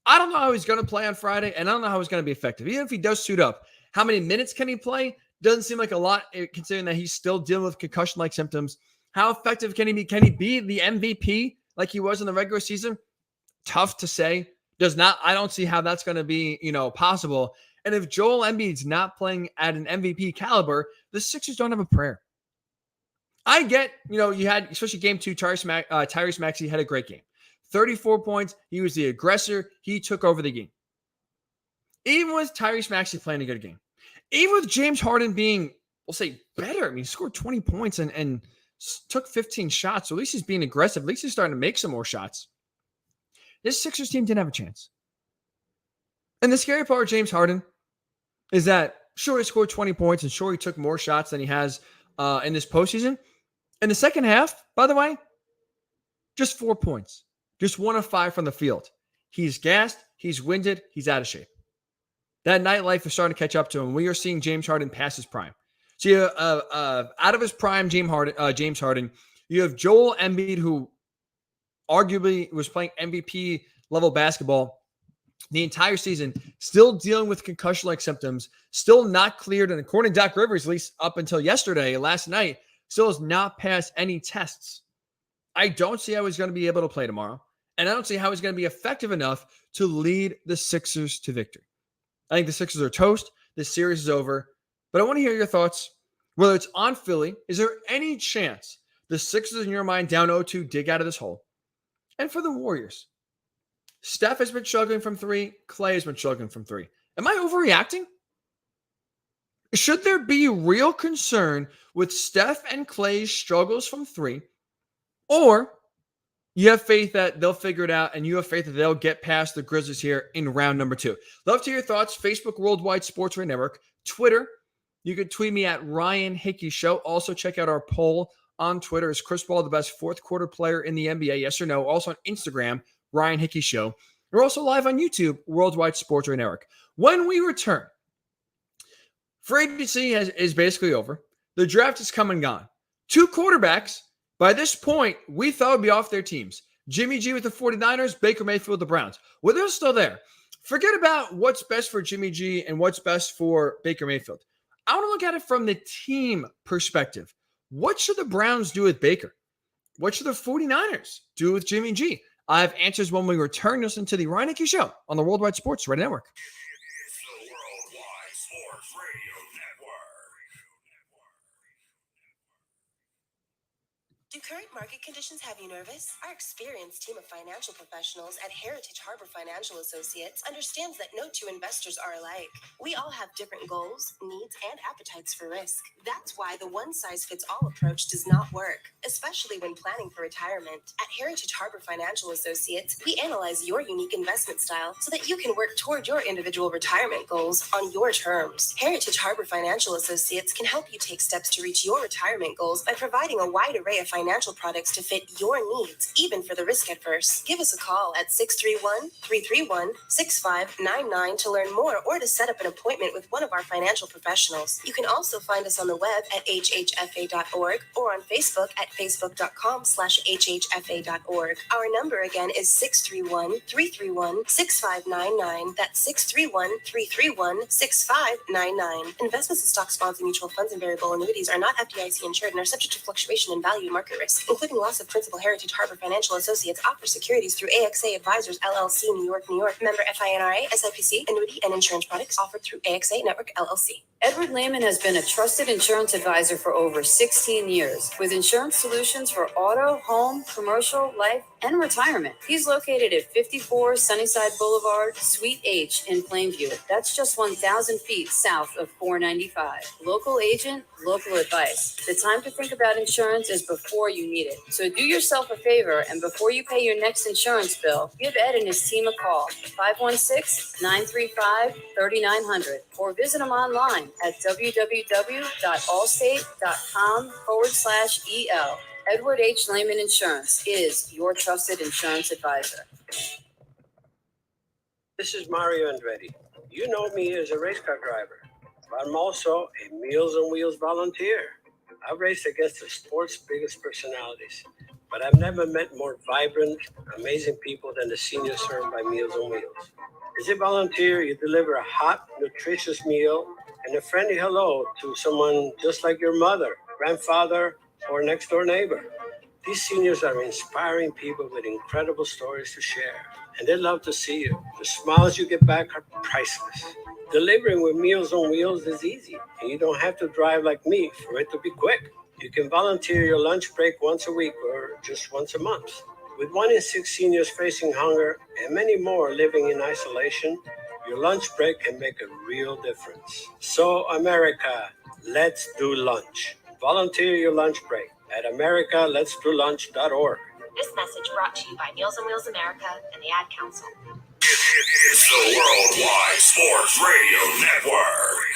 I don't know how he's going to play on Friday, and I don't know how he's going to be effective. Even if he does suit up, how many minutes can he play? Doesn't seem like a lot, considering that he's still dealing with concussion-like symptoms. How effective can he be? Can he be the MVP like he was in the regular season? Tough to say. I don't see how that's going to be, possible. And if Joel Embiid's not playing at an MVP caliber, the Sixers don't have a prayer. I get, you had, especially game 2, Tyrese Maxey had a great game. 34 points. He was the aggressor. He took over the game. Even with Tyrese Maxey playing a good game. Even with James Harden being, we'll say, better. I mean, he scored 20 points and took 15 shots. So at least he's being aggressive. At least he's starting to make some more shots. This Sixers team didn't have a chance. And the scary part of James Harden is that, sure, he scored 20 points and sure, he took more shots than he has in this postseason. In the second half, by the way, just 4 points. Just 1 of 5 from the field. He's gassed. He's winded. He's out of shape. That nightlife is starting to catch up to him. We are seeing James Harden past his prime. So out of his prime, James Harden, you have Joel Embiid, who arguably was playing MVP level basketball the entire season, still dealing with concussion-like symptoms, still not cleared, and according to Doc Rivers, at least up until last night, still has not passed any tests. I don't see how he's going to be able to play tomorrow, and I don't see how he's going to be effective enough to lead the Sixers to victory. I think the Sixers are toast. This series is over, but I want to hear your thoughts. Whether it's on Philly, is there any chance the Sixers, in your mind, down 0-2, dig out of this hole? And for the Warriors, Steph has been struggling from 3. Clay has been struggling from 3. Am I overreacting? Should there be real concern with Steph and Clay's struggles from 3 or you have faith that they'll figure it out, and you have faith that they'll get past the Grizzlies here in round number 2. Love to hear your thoughts. Facebook Worldwide Sports Radio Network. Twitter, you could tweet me at Ryan Hickey Show. Also, check out our poll on Twitter. Is Chris Paul the best fourth quarter player in the NBA? Yes or no? Also on Instagram, Ryan Hickey Show. We're also live on YouTube, Worldwide Sports Radio Network. When we return, free agency is basically over. The draft is come and gone. 2 quarterbacks. By this point, we thought would be off their teams. Jimmy G with the 49ers, Baker Mayfield with the Browns. Well, they're still there. Forget about what's best for Jimmy G and what's best for Baker Mayfield. I want to look at it from the team perspective. What should the Browns do with Baker? What should the 49ers do with Jimmy G? I have answers when we return. Listen to the Ryan Hickey Show on the Worldwide Sports Radio Network. It's the Worldwide Sports Radio Network. Do current market conditions have you nervous? Our experienced team of financial professionals at Heritage Harbor Financial Associates understands that no two investors are alike. We all have different goals, needs, and appetites for risk. That's why the one-size-fits-all approach does not work, especially when planning for retirement. At Heritage Harbor Financial Associates, we analyze your unique investment style so that you can work toward your individual retirement goals on your terms. Heritage Harbor Financial Associates can help you take steps to reach your retirement goals by providing a wide array of financial products to fit your needs, even for the risk adverse. Give us a call at 631-331-6599 to learn more or to set up an appointment with one of our financial professionals. You can also find us on the web at hhfa.org or on Facebook at facebook.com/hhfa.org. Our number again is 631-331-6599. That's 631-331-6599. Investments in stock, bonds, and mutual funds and variable annuities are not FDIC insured and are subject to fluctuation in value and market risk, including loss of principal. Heritage Harbor Financial Associates offers securities through AXA Advisors LLC, New York, New York. Member FINRA, SIPC. Annuity and insurance products offered through AXA Network LLC. Edward Lehman has been a trusted insurance advisor for over 16 years with insurance solutions for auto, home, commercial, life, and retirement. He's located at 54 Sunnyside Boulevard, Suite H in Plainview. That's just 1,000 feet south of 495. Local agent, local advice. The time to think about insurance is before you need it. So do yourself a favor, and before you pay your next insurance bill, give Ed and his team a call, 516-935-3900, or visit them online at www.allstate.com/EL. Edward H. Lehman Insurance is your trusted insurance advisor. This is Mario Andretti. You know me as a race car driver, but I'm also a Meals on Wheels volunteer. I've raced against the sport's biggest personalities, but I've never met more vibrant, amazing people than the seniors served by Meals on Wheels. As a volunteer, you deliver a hot, nutritious meal and a friendly hello to someone just like your mother, grandfather, or next door neighbor. These seniors are inspiring people with incredible stories to share, and they love to see you. The smiles you get back are priceless. Delivering with Meals on Wheels is easy, and you don't have to drive like me for it to be quick. You can volunteer your lunch break once a week or just once a month. With 1 in 6 seniors facing hunger and many more living in isolation, your lunch break can make a real difference. So, America, let's do lunch. Volunteer your lunch break at americaletsdolunch.org. This message brought to you by Meals on Wheels America and the Ad Council. It's the Worldwide Sports Radio Network.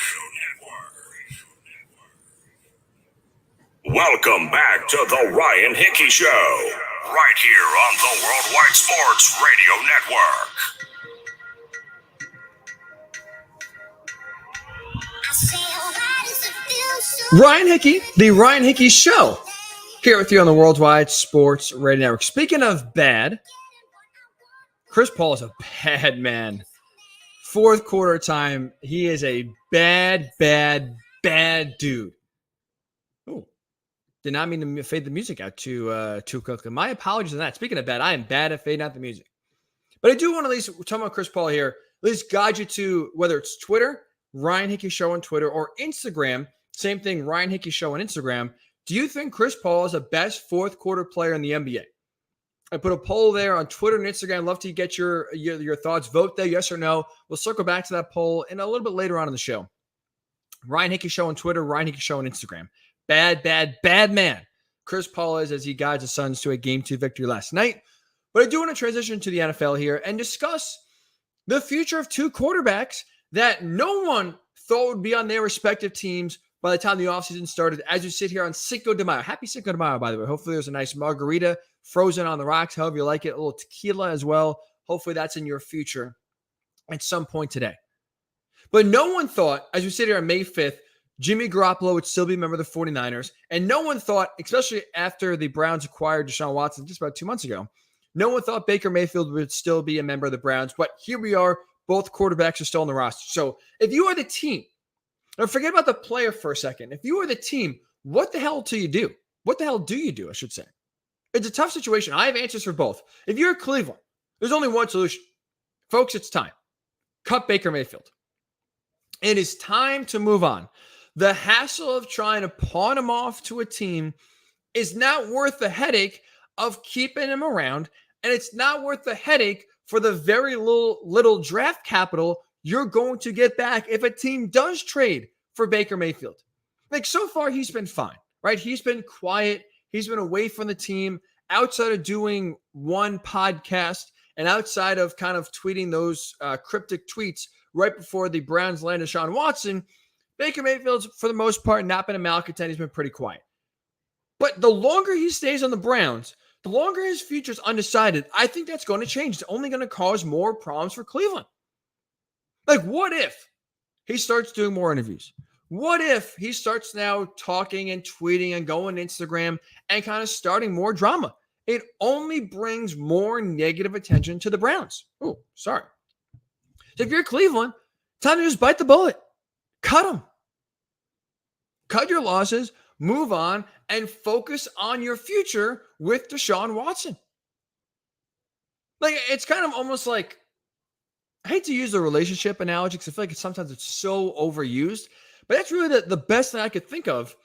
Welcome back to the Ryan Hickey Show, right here on the Worldwide Sports Radio Network. Ryan Hickey, the Ryan Hickey Show, here with you on the Worldwide Sports Radio Network. Speaking of bad, Chris Paul is a bad man. Fourth quarter time, he is a bad dude. Oh, did not mean to fade the music out too quickly. My apologies on that. Speaking of bad, I am bad at fading out the music. But I do want to at least talk about Chris Paul here. At least guide you to whether it's Twitter, Ryan Hickey Show on Twitter, or Instagram. Same thing, Ryan Hickey Show on Instagram. Do you think Chris Paul is the best fourth quarter player in the NBA? I put a poll there on Twitter and Instagram. I'd love to get your thoughts. Vote there, yes or no. We'll circle back to that poll in a little bit later on in the show. Ryan Hickey Show on Twitter, Ryan Hickey Show on Instagram. Bad man. Chris Paul is as he guides the Suns to a Game 2 victory last night. But I do want to transition to the NFL here and discuss the future of two quarterbacks that no one thought would be on their respective teams by the time the offseason started. As you sit here on Cinco de Mayo. Happy Cinco de Mayo, by the way. Hopefully there's a nice margarita frozen on the rocks, however you like it. A little tequila as well. Hopefully that's in your future at some point today. But no one thought, as we sit here on May 5th, Jimmy Garoppolo would still be a member of the 49ers. And no one thought, especially after the Browns acquired Deshaun Watson just about 2 months ago, no one thought Baker Mayfield would still be a member of the Browns. But here we are. Both quarterbacks are still on the roster. So if you are the team, now forget about the player for a second. If you are the team, what the hell do you do? What the hell do you do, I should say? It's a tough situation. I have answers for both. If you're Cleveland, there's only one solution. Folks, it's time. Cut Baker Mayfield. It is time to move on. The hassle of trying to pawn him off to a team is not worth the headache of keeping him around, and it's not worth the headache for the very little draft capital you're going to get back if a team does trade for Baker Mayfield. Like, so far, he's been fine, right? He's been quiet. He's been away from the team outside of doing one podcast and outside of kind of tweeting those cryptic tweets right before the Browns landed Deshaun Watson. Baker Mayfield's, for the most part, not been a malcontent. He's been pretty quiet. But the longer he stays on the Browns, the longer his future's undecided, I think that's going to change. It's only going to cause more problems for Cleveland. Like, what if he starts doing more interviews? What if he starts now talking and tweeting and going to Instagram and kind of starting more drama? It only brings more negative attention to the Browns. Oh, sorry. So if you're Cleveland, time to just bite the bullet. Cut them. Cut your losses, move on, and focus on your future with Deshaun Watson. Like, it's kind of almost like, I hate to use the relationship analogy because I feel like sometimes it's so overused, but that's really the best thing I could think of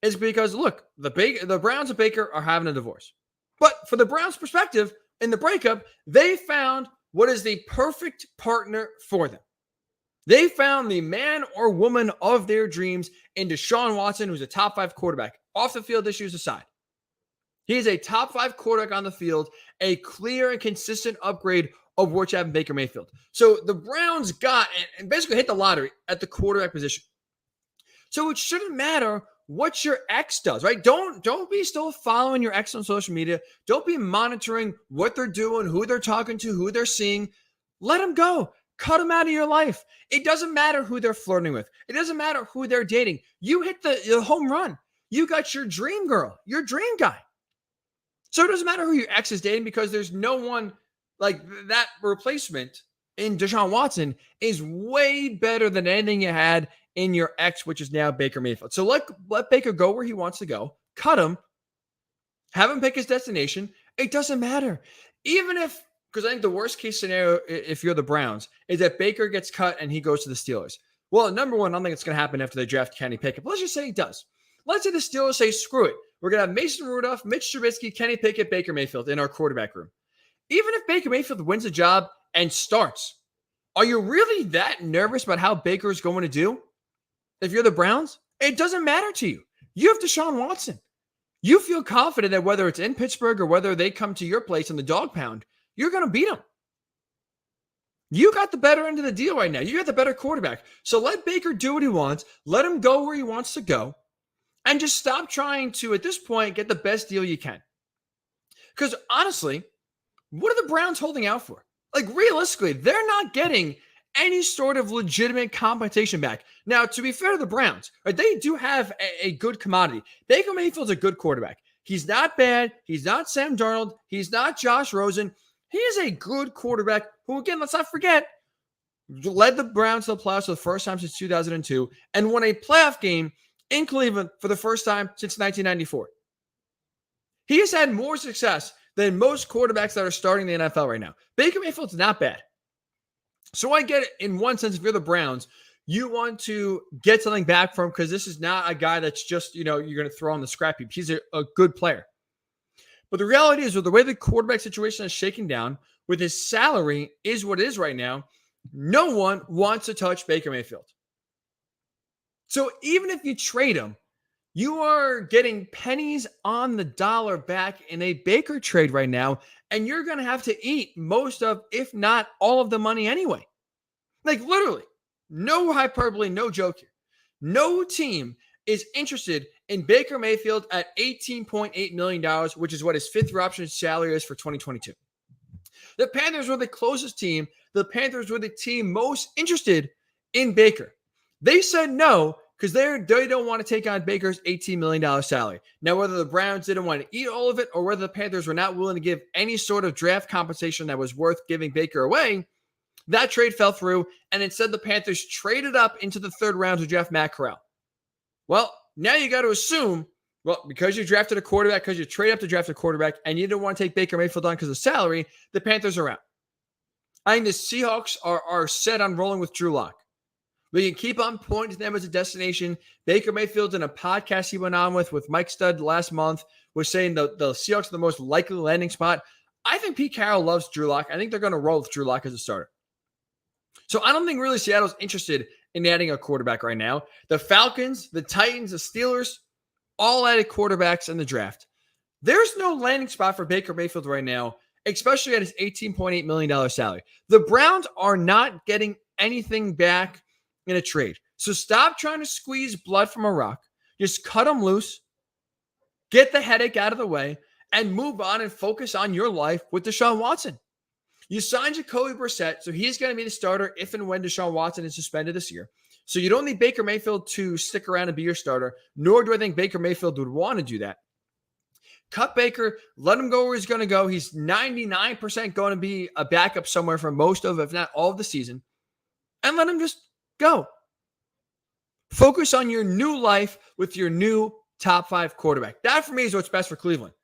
is because, look, the Browns and Baker are having a divorce. But for the Browns' perspective, in the breakup, they found what is the perfect partner for them. They found the man or woman of their dreams in Deshaun Watson, who's a top 5 quarterback. Off the field issues aside, he is a top 5 quarterback on the field, a clear and consistent upgrade of which having Baker Mayfield. So the Browns got and basically hit the lottery at the quarterback position. So it shouldn't matter what your ex does, right? Don't be still following your ex on social media. Don't be monitoring what they're doing, who they're talking to, who they're seeing. Let them go. Cut them out of your life. It doesn't matter who they're flirting with. It doesn't matter who they're dating. You hit the home run. You got your dream girl, your dream guy. So it doesn't matter who your ex is dating because there's no one like that. Replacement in Deshaun Watson is way better than anything you had in your ex, which is now Baker Mayfield. So let Baker go where he wants to go. Cut him. Have him pick his destination. It doesn't matter. Even if, because I think the worst case scenario, if you're the Browns, is that Baker gets cut and he goes to the Steelers. Well, number one, I don't think it's going to happen after they draft Kenny Pickett. But let's just say he does. Let's say the Steelers say, screw it. We're going to have Mason Rudolph, Mitch Trubisky, Kenny Pickett, Baker Mayfield in our quarterback room. Even if Baker Mayfield wins the job and starts, are you really that nervous about how Baker is going to do? If you're the Browns, it doesn't matter to you. You have Deshaun Watson. You feel confident that whether it's in Pittsburgh or whether they come to your place in the dog pound, you're going to beat them. You got the better end of the deal right now. You got the better quarterback. So let Baker do what he wants. Let him go where he wants to go. And just stop trying to, at this point, get the best deal you can. Because honestly, what are the Browns holding out for? Like, realistically, they're not getting any sort of legitimate compensation back. Now, to be fair to the Browns, right, they do have a good commodity. Baker Mayfield's a good quarterback. He's not bad. He's not Sam Darnold. He's not Josh Rosen. He is a good quarterback who, again, let's not forget, led the Browns to the playoffs for the first time since 2002 and won a playoff game in Cleveland for the first time since 1994. He has had more success than most quarterbacks that are starting the NFL right now. Baker Mayfield's not bad. So I get it in one sense, if you're the Browns, you want to get something back from him because this is not a guy that's just, you're going to throw on the scrap heap. He's a good player. But the reality is, with the way the quarterback situation is shaking down, with his salary is what it is right now, no one wants to touch Baker Mayfield. So even if you trade him, You are getting pennies on the dollar back in a Baker trade right now, and you're going to have to eat most of, if not all of the money anyway. Like literally, no hyperbole, no joke here. No team is interested in Baker Mayfield at $18.8 million, which is what his fifth year option salary is for 2022. The Panthers were the closest team. The Panthers were the team most interested in Baker. They said no because they don't want to take on Baker's $18 million salary. Now, whether the Browns didn't want to eat all of it or whether the Panthers were not willing to give any sort of draft compensation that was worth giving Baker away, that trade fell through, and instead the Panthers traded up into the third round to draft Matt Corral. Well, now you got to assume, well, because you drafted a quarterback, because you traded up to draft a quarterback, and you didn't want to take Baker Mayfield on because of salary, the Panthers are out. I think the Seahawks are set on rolling with Drew Lock. We can keep on pointing to them as a destination. Baker Mayfield, in a podcast he went on with Mike Stud last month, was saying the Seahawks are the most likely landing spot. I think Pete Carroll loves Drew Lock. I think they're going to roll with Drew Lock as a starter. So I don't think really Seattle's interested in adding a quarterback right now. The Falcons, the Titans, the Steelers, all added quarterbacks in the draft. There's no landing spot for Baker Mayfield right now, especially at his $18.8 million salary. The Browns are not getting anything back in a trade. So stop trying to squeeze blood from a rock. Just cut them loose, get the headache out of the way, and move on and focus on your life with Deshaun Watson. You signed Jacoby Brissett, so he's going to be the starter if and when Deshaun Watson is suspended this year. So you don't need Baker Mayfield to stick around and be your starter, nor do I think Baker Mayfield would want to do that. Cut Baker, let him go where he's going to go. He's 99% going to be a backup somewhere for most of, if not all of the season, and let him just go. Focus on your new life with your new top 5 quarterback. That, for me, is what's best for Cleveland.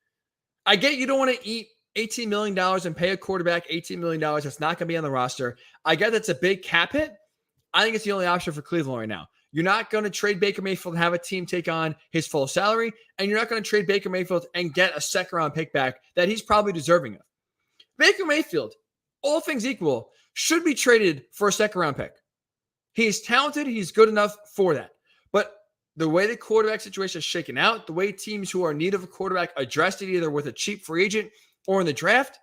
I get you don't want to eat $18 million and pay a quarterback $18 million that's not going to be on the roster. I get that's a big cap hit. I think it's the only option for Cleveland right now. You're not going to trade Baker Mayfield and have a team take on his full salary, and you're not going to trade Baker Mayfield and get a second-round pick back that he's probably deserving of. Baker Mayfield, all things equal, should be traded for a second-round pick. He's talented. He's good enough for that. But the way the quarterback situation is shaken out, the way teams who are in need of a quarterback addressed it either with a cheap free agent or in the draft,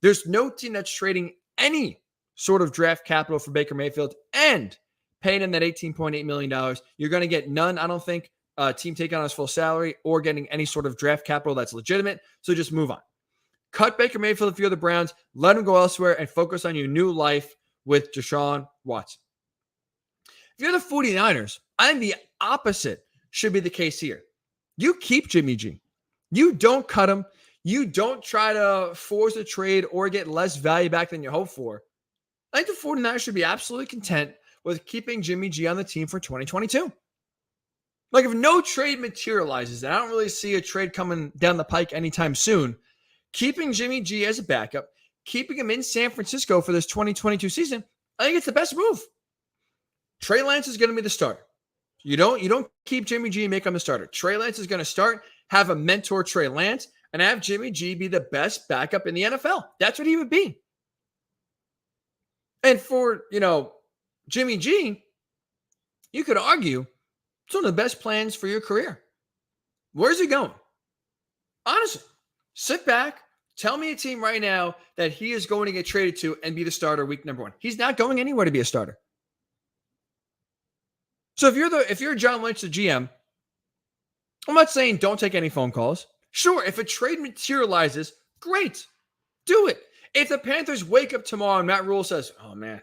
there's no team that's trading any sort of draft capital for Baker Mayfield and paying him that $18.8 million. You're going to get none, I don't think, team taking on his full salary or getting any sort of draft capital that's legitimate. So just move on. Cut Baker Mayfield if you're the Browns. Let him go elsewhere and focus on your new life with Deshaun Watson. If you're the 49ers, I think the opposite should be the case here. You keep Jimmy G. You don't cut him. You don't try to force a trade or get less value back than you hope for. I think the 49ers should be absolutely content with keeping Jimmy G on the team for 2022. Like, if no trade materializes, and I don't really see a trade coming down the pike anytime soon, keeping Jimmy G as a backup, keeping him in San Francisco for this 2022 season, I think it's the best move. Trey Lance is going to be the starter. You don't keep Jimmy G and make him the starter. Trey Lance is going to start, have a mentor Trey Lance, and have Jimmy G be the best backup in the NFL. That's what he would be. And for, Jimmy G, you could argue it's one of the best plans for your career. Where's he going? Honestly, sit back. Tell me a team right now that he is going to get traded to and be the starter week number 1. He's not going anywhere to be a starter. So if you're John Lynch, the GM, I'm not saying don't take any phone calls. Sure, if a trade materializes, great. Do it. If the Panthers wake up tomorrow and Matt Rule says, oh man,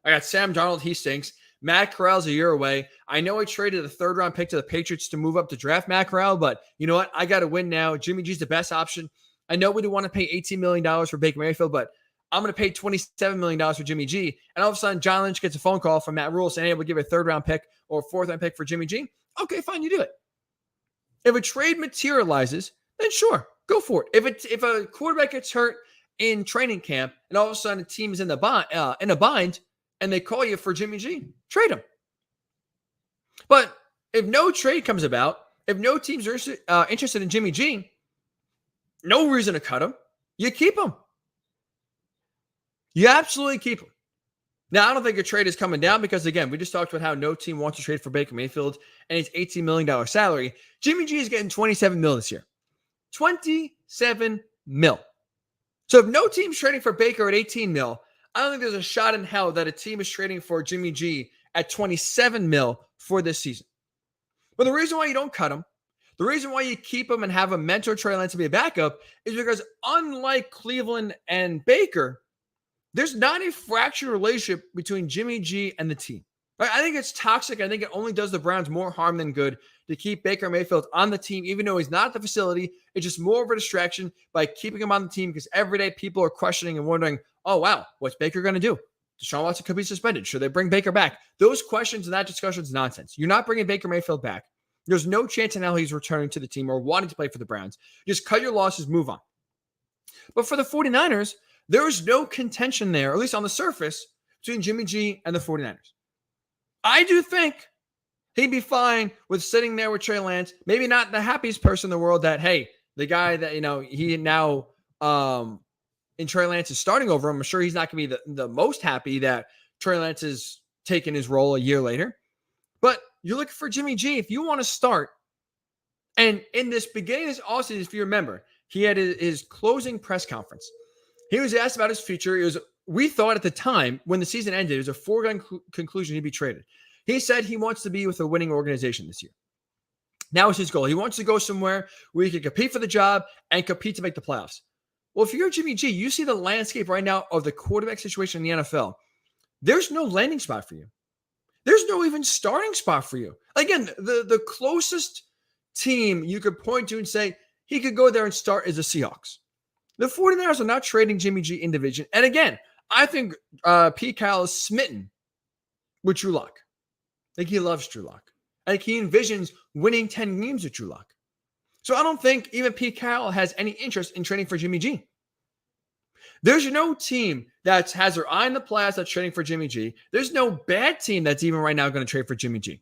I got Sam Darnold, he stinks. Matt Corral's a year away. I know I traded a 3rd-round pick to the Patriots to move up to draft Matt Corral, but you know what? I got to win now. Jimmy G's the best option. I know we do want to pay $18 million for Baker Mayfield, but I'm going to pay $27 million for Jimmy G. And all of a sudden, John Lynch gets a phone call from Matt Rule saying, hey, we'll give a 3rd-round pick or a 4th-round pick for Jimmy G. Okay, fine, you do it. If a trade materializes, then sure, go for it. If a quarterback gets hurt in training camp and all of a sudden a team is in a bind and they call you for Jimmy G, trade him. But if no trade comes about, if no teams are interested in Jimmy G, no reason to cut him. You keep him. You absolutely keep him. Now, I don't think a trade is coming down because, again, we just talked about how no team wants to trade for Baker Mayfield and his $18 million salary. Jimmy G is getting $27 million this year. $27 million. So if no team's trading for Baker at $18 million, I don't think there's a shot in hell that a team is trading for Jimmy G at $27 million for this season. But the reason why you don't cut him, the reason why you keep him and have him mentor Trey Lance to be a backup is because unlike Cleveland and Baker, there's not a fractured relationship between Jimmy G and the team. Right? I think it's toxic. I think it only does the Browns more harm than good to keep Baker Mayfield on the team, even though he's not at the facility. It's just more of a distraction by keeping him on the team because every day people are questioning and wondering, oh, wow, what's Baker going to do? Deshaun Watson could be suspended. Should they bring Baker back? Those questions and that discussion is nonsense. You're not bringing Baker Mayfield back. There's no chance in hell he's returning to the team or wanting to play for the Browns. Just cut your losses, move on. But for the 49ers, there is no contention there, or at least on the surface, between Jimmy G and the 49ers. I do think he'd be fine with sitting there with Trey Lance. Maybe not the happiest person in the world that, hey, the guy that, he now in Trey Lance is starting over him. I'm sure he's not going to be the most happy that Trey Lance is taking his role a year later. But you're looking for Jimmy G. If you want to start, and in this beginning of this offseason, if you remember, he had his closing press conference. He was asked about his future. We thought at the time when the season ended, it was a foregone conclusion he'd be traded. He said he wants to be with a winning organization this year. Now it's his goal. He wants to go somewhere where he can compete for the job and compete to make the playoffs. Well, if you're Jimmy G, you see the landscape right now of the quarterback situation in the NFL. There's no landing spot for you. There's no even starting spot for you. Again, the closest team you could point to and say he could go there and start is the Seahawks. The 49ers are not trading Jimmy G in division. And again, I think Pete Carroll is smitten with Drew Lock. I think he loves Drew Lock. I think he envisions winning 10 games with Drew Lock. So I don't think even Pete Carroll has any interest in trading for Jimmy G. There's no team that has their eye on the playoffs that's trading for Jimmy G. There's no bad team that's even right now going to trade for Jimmy G.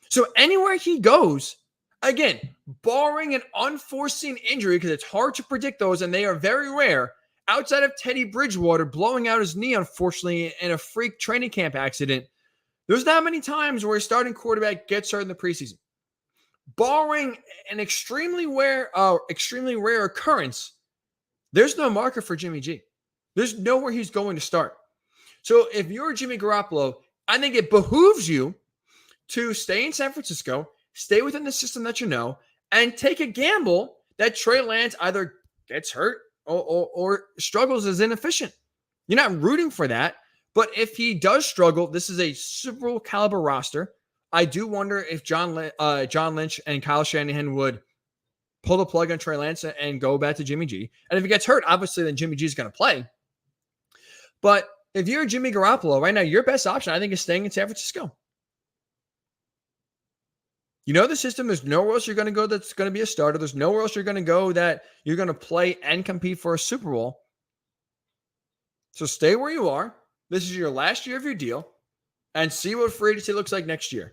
So anywhere he goes, again, barring an unforeseen injury, because it's hard to predict those and they are very rare, outside of Teddy Bridgewater blowing out his knee, unfortunately, in a freak training camp accident, there's not many times where a starting quarterback gets hurt in the preseason. Barring an extremely rare occurrence, there's no market for Jimmy G. There's nowhere he's going to start. So if you're Jimmy Garoppolo, I think it behooves you to stay in San Francisco, stay within the system that you know, and take a gamble that Trey Lance either gets hurt or struggles as inefficient. You're not rooting for that. But if he does struggle, this is a Super Bowl caliber roster. I do wonder if John Lynch and Kyle Shanahan would pull the plug on Trey Lance and go back to Jimmy G. And if he gets hurt, obviously then Jimmy G is going to play. But if you're Jimmy Garoppolo right now, your best option, I think, is staying in San Francisco. You know the system. There's nowhere else you're going to go that's going to be a starter. There's nowhere else you're going to go that you're going to play and compete for a Super Bowl. So stay where you are. This is your last year of your deal and see what free agency looks like next year.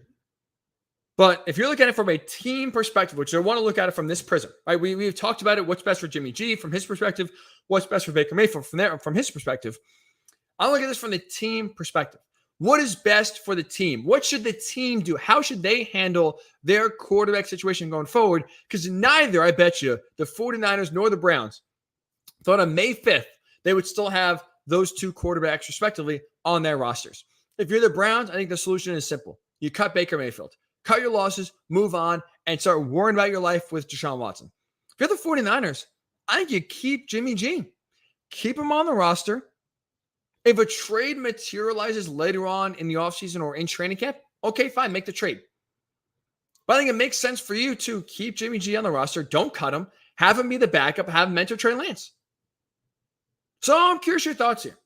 But if you're looking at it from a team perspective, which I want to look at it from this prism, right? We've talked about it. What's best for Jimmy G from his perspective? What's best for Baker Mayfield from his perspective? I look at this from the team perspective. What is best for the team? What should the team do? How should they handle their quarterback situation going forward? Because neither, I bet you, the 49ers nor the Browns thought on May 5th they would still have those two quarterbacks respectively on their rosters. If you're the Browns, I think the solution is simple. You cut Baker Mayfield. Cut your losses, move on, and start worrying about your life with Deshaun Watson. If you're the 49ers, I think you keep Jimmy G. Keep him on the roster. If a trade materializes later on in the offseason or in training camp, okay, fine, make the trade. But I think it makes sense for you to keep Jimmy G on the roster. Don't cut him. Have him be the backup. Have him mentor Trey Lance. So I'm curious your thoughts here.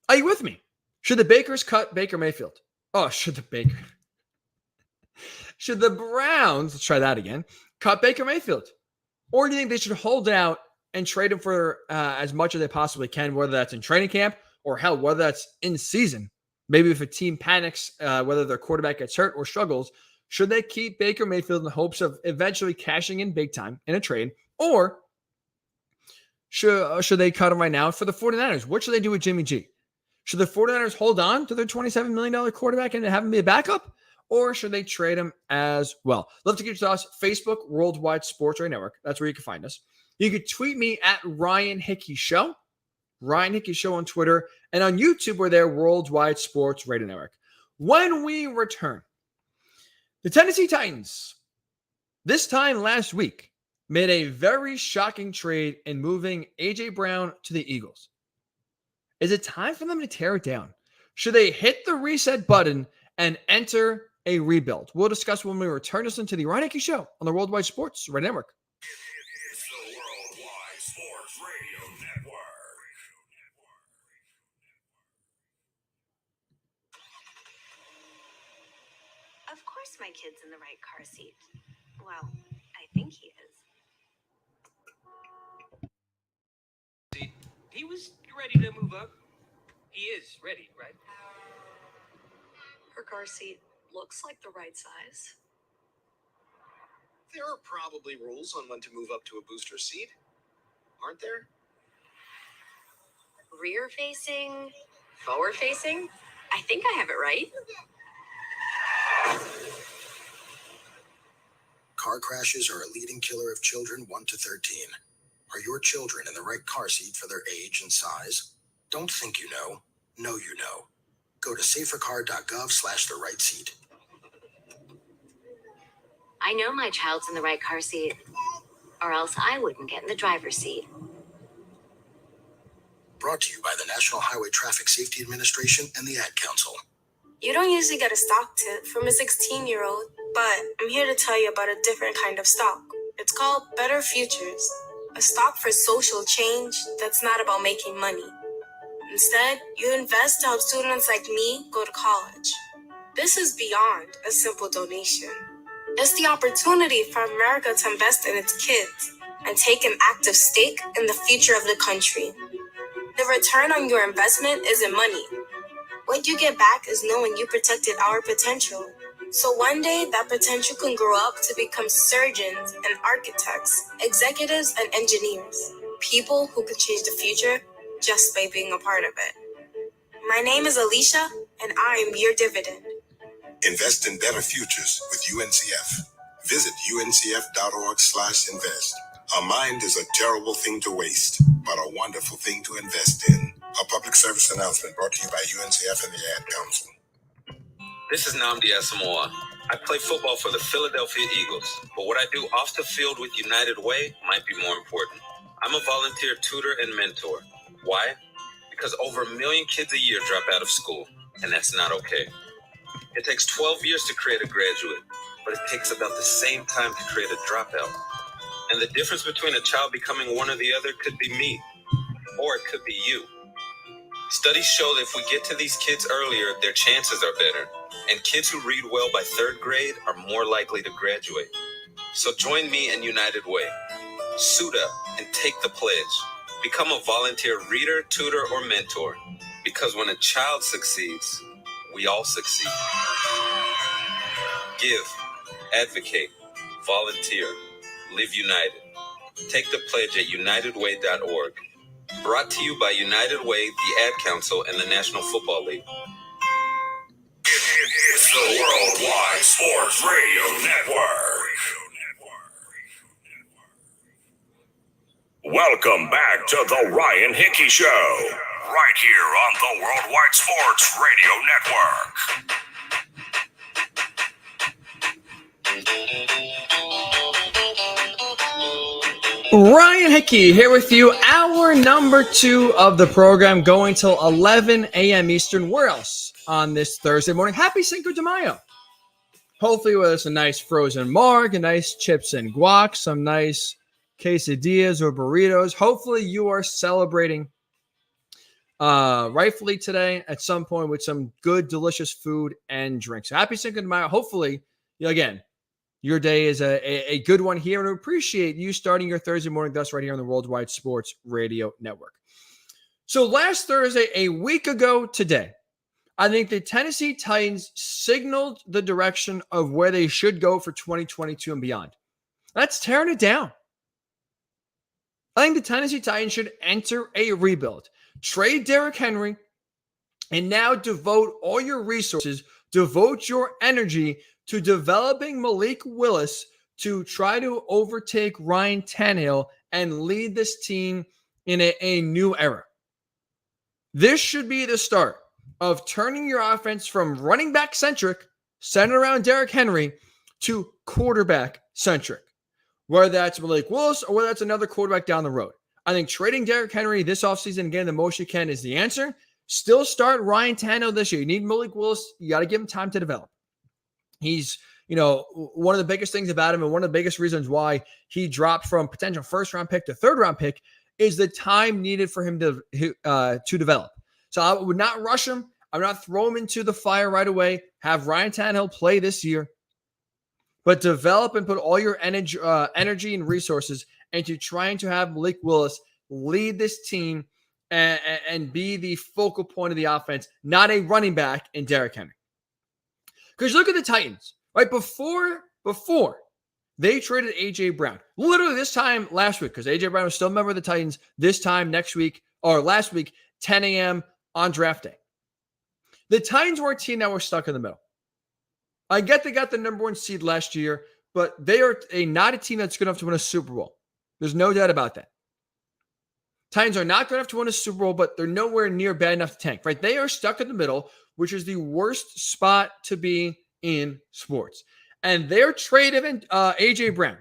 Are you with me? Should the Bakers cut Baker Mayfield? Oh, should the Browns, let's try that again, cut Baker Mayfield? Or do you think they should hold out and trade him for as much as they possibly can, whether that's in training camp or hell, whether that's in season? Maybe if a team panics, whether their quarterback gets hurt or struggles, should they keep Baker Mayfield in the hopes of eventually cashing in big time in a trade? Or should they cut him right now? For the 49ers, what should they do with Jimmy G? Should the 49ers hold on to their $27 million quarterback and have him be a backup? Or should they trade him as well? Love to get your thoughts. Facebook, Worldwide Sports Radio Network. That's where you can find us. You can tweet me at Ryan Hickey Show. Ryan Hickey Show on Twitter. And on YouTube, we're there, Worldwide Sports Radio Network. When we return, the Tennessee Titans, this time last week, made a very shocking trade in moving A.J. Brown to the Eagles. Is it time for them to tear it down? Should they hit the reset button and enter a rebuild? We'll discuss when we return. Listen to the Ryan Hickey Show on the Worldwide Sports Radio Network. It's the Worldwide Sports Radio Network. Of course my kid's in the right car seat. Well, I think he is. He was ready to move up. He is ready, right? Her car seat looks like the right size. There are probably rules on when to move up to a booster seat, aren't there? Rear facing, forward facing. I think I have it right. Car crashes are a leading killer of children 1 to 13. Are your children in the right car seat for their age and size? Don't think you know. Know you know. Go to safercar.gov/the right seat. I know my child's in the right car seat, or else I wouldn't get in the driver's seat. Brought to you by the National Highway Traffic Safety Administration and the Ad Council. You don't usually get a stock tip from a 16-year-old, but I'm here to tell you about a different kind of stock. It's called Better Futures, a stock for social change that's not about making money. Instead, you invest to help students like me go to college. This is beyond a simple donation. It's the opportunity for America to invest in its kids and take an active stake in the future of the country. The return on your investment isn't money. What you get back is knowing you protected our potential. So one day, that potential can grow up to become surgeons and architects, executives and engineers, people who can change the future just by being a part of it. My name is Alicia, and I am your dividend. Invest in better futures with UNCF. Visit uncf.org/invest. A mind is a terrible thing to waste, but a wonderful thing to invest in. A public service announcement brought to you by UNCF and the Ad Council. This is Nnamdi Asamoah. I play football for the Philadelphia Eagles, but what I do off the field with United Way might be more important. I'm a volunteer tutor and mentor. Why? Because over 1 million kids a year drop out of school, and that's not okay. It takes 12 years to create a graduate, but it takes about the same time to create a dropout. And the difference between a child becoming one or the other could be me, or it could be you. Studies show that if we get to these kids earlier, their chances are better. And kids who read well by 3rd grade are more likely to graduate. So join me in United Way. Suit up and take the pledge. Become a volunteer reader, tutor, or mentor. Because when a child succeeds, we all succeed. Give, advocate, volunteer, live united. Take the pledge at unitedway.org. Brought to you by United Way, the Ad Council, and the National Football League. It's the Worldwide Sports Radio Network. Welcome back to the Ryan Hickey Show, right here on the Worldwide Sports Radio Network. Ryan Hickey here with you. Hour number 2 of the program going till 11 a.m. Eastern. Where else on this Thursday morning? Happy Cinco de Mayo. Hopefully with us a nice frozen marg, a nice chips and guac, some nice quesadillas or burritos. Hopefully you are celebrating rightfully today at some point with some good, delicious food and drinks. Happy Cinco de Mayo. Hopefully, again, your day is a good one here, and we appreciate you starting your Thursday morning with us right here on the Worldwide Sports Radio Network. So last Thursday, a week ago today, I think the Tennessee Titans signaled the direction of where they should go for 2022 and beyond. That's tearing it down. I think the Tennessee Titans should enter a rebuild. Trade Derrick Henry And now devote all your resources, devote your energy to developing Malik Willis to try to overtake Ryan Tannehill and lead this team in a new era. This should be the start of turning your offense from running back centric, centered around Derrick Henry, to quarterback centric, whether that's Malik Willis or whether that's another quarterback down the road. I think trading Derrick Henry this offseason and getting the most you can is the answer. Still start Ryan Tannehill this year. You need Malik Willis. You got to give him time to develop. He's, one of the biggest things about him and one of the biggest reasons why he dropped from potential first-round pick to third-round pick is the time needed for him to develop. So I would not rush him. I would not throw him into the fire right away. Have Ryan Tannehill play this year. But develop and put all your energy and resources into trying to have Malik Willis lead this team and be the focal point of the offense, not a running back in Derrick Henry. Because look at the Titans, right? Before they traded A.J. Brown, literally this time last week, because A.J. Brown was still a member of the Titans, this time next week, or last week, 10 a.m. on draft day. The Titans were a team that were stuck in the middle. I get they got the number one seed last year, but they are not a team that's good enough to win a Super Bowl. There's no doubt about that. Titans are not good enough to win a Super Bowl, but they're nowhere near bad enough to tank, right? They are stuck in the middle, which is the worst spot to be in sports. And they're trading A.J. Brown,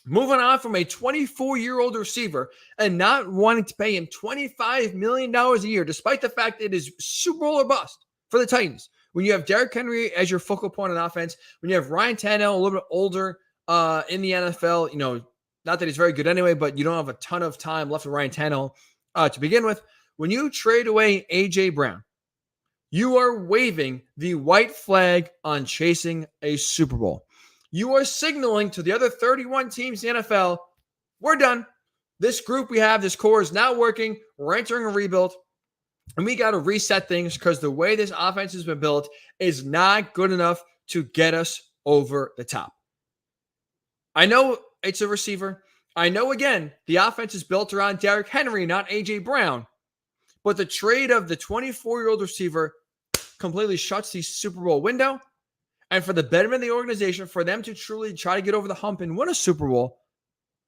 moving on from a 24-year-old receiver and not wanting to pay him $25 million a year, despite the fact it is Super Bowl or bust for the Titans. When you have Derrick Henry as your focal point on offense, when you have Ryan Tannehill, a little bit older in the NFL, not that he's very good anyway, but you don't have a ton of time left with Ryan Tannehill to begin with. When you trade away A.J. Brown, you are waving the white flag on chasing a Super Bowl. You are signaling to the other 31 teams in the NFL, we're done. This group we have, this core is not working. We're entering a rebuild. And we got to reset things because the way this offense has been built is not good enough to get us over the top. I know it's a receiver. I know, again, the offense is built around Derrick Henry, not A.J. Brown. But the trade of the 24-year-old receiver completely shuts the Super Bowl window. And for the betterment of the organization, for them to truly try to get over the hump and win a Super Bowl,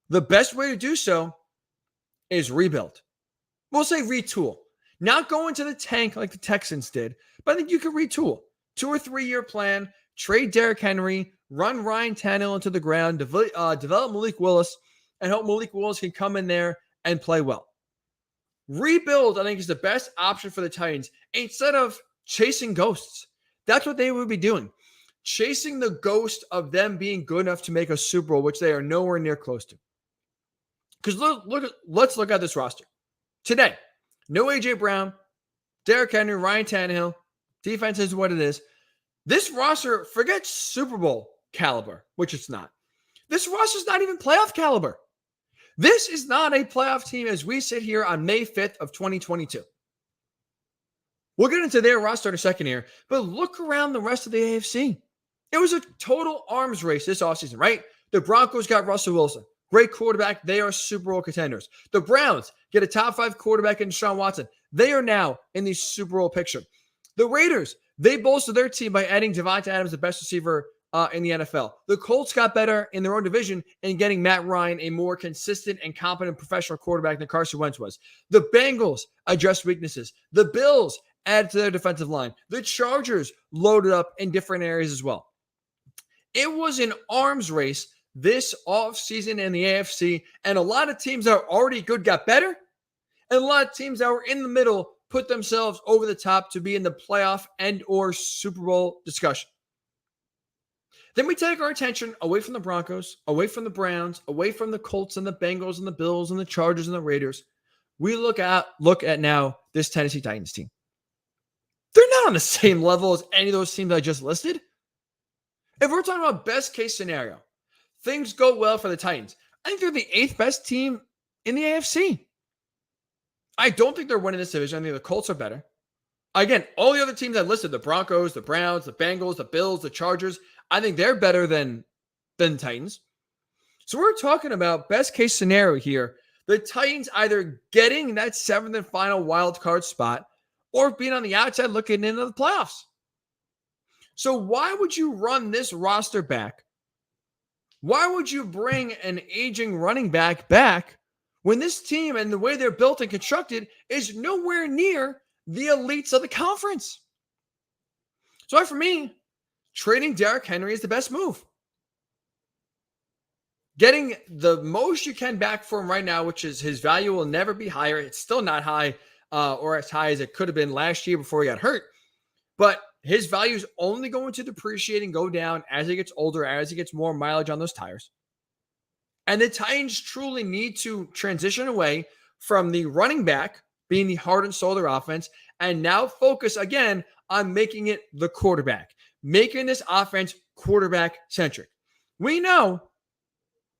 the best way to do so is rebuild. We'll say retool. Not go into the tank like the Texans did, but I think you can retool. 2 or 3 year plan, trade Derrick Henry, run Ryan Tannehill into the ground, develop Malik Willis, and hope Malik Willis can come in there and play well. Rebuild, I think, is the best option for the Titans instead of chasing ghosts. That's what they would be doing. Chasing the ghost of them being good enough to make a Super Bowl, which they are nowhere near close to. Because let's look at this roster. Today, no A.J. Brown, Derrick Henry, Ryan Tannehill. Defense is what it is. This roster, forget Super Bowl caliber, which it's not. This roster is not even playoff caliber. This is not a playoff team as we sit here on May 5th of 2022. We'll get into their roster in a second here, but look around the rest of the AFC. It was a total arms race this offseason, right? The Broncos got Russell Wilson. Great quarterback. They are Super Bowl contenders. The Browns get a top 5 quarterback in Deshaun Watson. They are now in the Super Bowl picture. The Raiders, they bolstered their team by adding Devontae Adams, the best receiver in the NFL. The Colts got better in their own division in getting Matt Ryan, a more consistent and competent professional quarterback than Carson Wentz was. The Bengals addressed weaknesses. The Bills added to their defensive line. The Chargers loaded up in different areas as well. It was an arms race this offseason in the AFC, and a lot of teams that are already good got better, and a lot of teams that were in the middle put themselves over the top to be in the playoff and or Super Bowl discussion. Then we take our attention away from the Broncos, away from the Browns, away from the Colts and the Bengals and the Bills and the Chargers and the Raiders. We look at now this Tennessee Titans team. They're not on the same level as any of those teams I just listed. If we're talking about best case scenario, things go well for the Titans. I think they're the 8th best team in the AFC. I don't think they're winning this division. I think the Colts are better. Again, all the other teams I listed, the Broncos, the Browns, the Bengals, the Bills, the Chargers, I think they're better than the Titans. So we're talking about best case scenario here. The Titans either getting that 7th and final wild card spot or being on the outside looking into the playoffs. So why would you run this roster back? Why would you bring an aging running back when this team and the way they're built and constructed is nowhere near the elites of the conference? So for me, trading Derrick Henry is the best move. Getting the most you can back for him right now, which is his value will never be higher. It's still not high or as high as it could have been last year before he got hurt. But his value is only going to depreciate and go down as he gets older, as he gets more mileage on those tires. And the Titans truly need to transition away from the running back being the heart and soul of their offense and now focus again on making it the quarterback, making this offense quarterback-centric. We know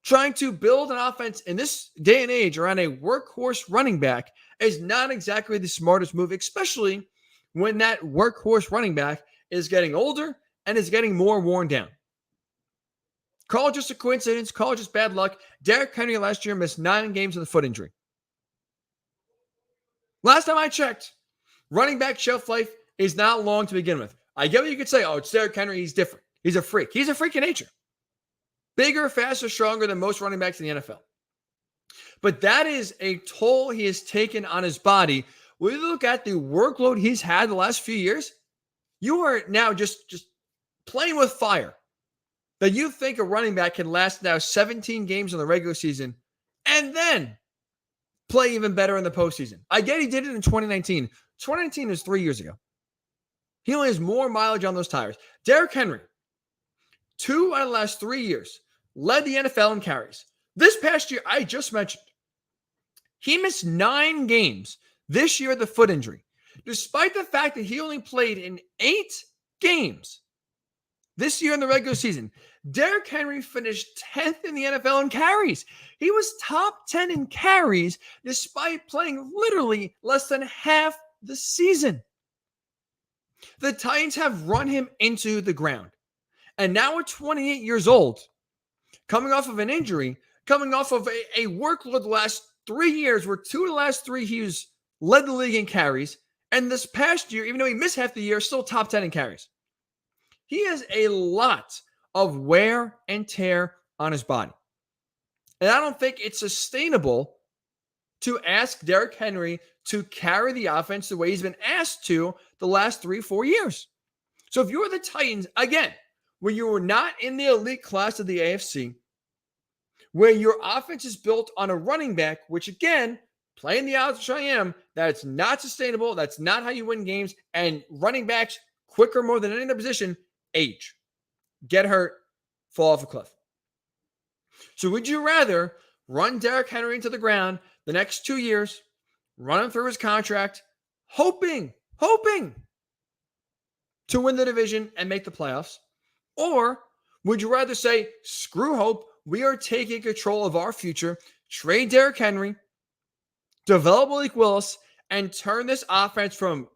trying to build an offense in this day and age around a workhorse running back is not exactly the smartest move, especially when that workhorse running back is getting older and is getting more worn down. Call it just a coincidence. Call it just bad luck. Derrick Henry last year missed 9 games with a foot injury. Last time I checked, running back shelf life is not long to begin with. I get what you could say. Oh, it's Derrick Henry. He's different. He's a freak. He's a freak in nature. Bigger, faster, stronger than most running backs in the NFL. But that is a toll he has taken on his body. When you look at the workload he's had the last few years, you are now just playing with fire. That you think a running back can last now 17 games in the regular season and then play even better in the postseason. I get he did it in 2019. 2019 is 3 years ago. He only has more mileage on those tires. Derrick Henry, 2 out of the last 3 years, led the NFL in carries. This past year, I just mentioned, he missed 9 games this year with the foot injury, despite the fact that he only played in 8 games this year in the regular season. Derrick Henry finished 10th in the NFL in carries. He was top 10 in carries despite playing literally less than half the season. The Titans have run him into the ground. And now at 28 years old, coming off of an injury, coming off of a workload the last 3 years, where 2 of the last 3 he's led the league in carries. And this past year, even though he missed half the year, still top 10 in carries. He has a lot of wear and tear on his body. And I don't think it's sustainable to ask Derrick Henry to carry the offense the way he's been asked to the last 3-4 years. So if you're the Titans, again, when you were not in the elite class of the AFC, where your offense is built on a running back, which again, playing the odds which I am, that's not sustainable. That's not how you win games. And running backs, quicker more than any other position, age. Get hurt, fall off a cliff. So would you rather run Derrick Henry into the ground the next 2 years, run him through his contract, hoping to win the division and make the playoffs? Or would you rather say, screw hope, we are taking control of our future, trade Derrick Henry, develop Malik Willis, and turn this offense from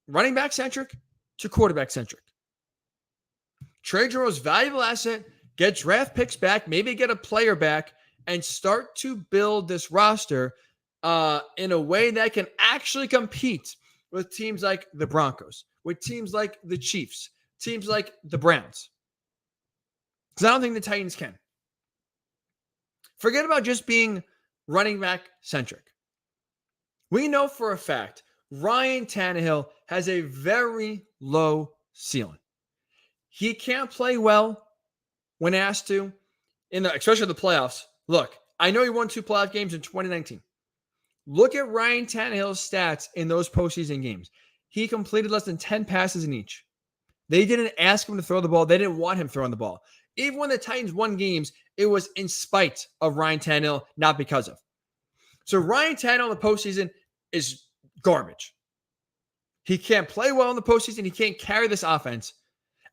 running back centric to quarterback centric? Trade your most valuable asset, get draft picks back, maybe get a player back, and start to build this roster in a way that can actually compete with teams like the Broncos, with teams like the Chiefs, teams like the Browns. Because I don't think the Titans can. Forget about just being running back centric. We know for a fact Ryan Tannehill has a very low ceiling. He can't play well when asked to, especially the playoffs. Look, I know he won 2 playoff games in 2019. Look at Ryan Tannehill's stats in those postseason games. He completed less than 10 passes in each. They didn't ask him to throw the ball. They didn't want him throwing the ball. Even when the Titans won games, it was in spite of Ryan Tannehill, not because of. So Ryan Tannehill in the postseason is garbage. He can't play well in the postseason. He can't carry this offense.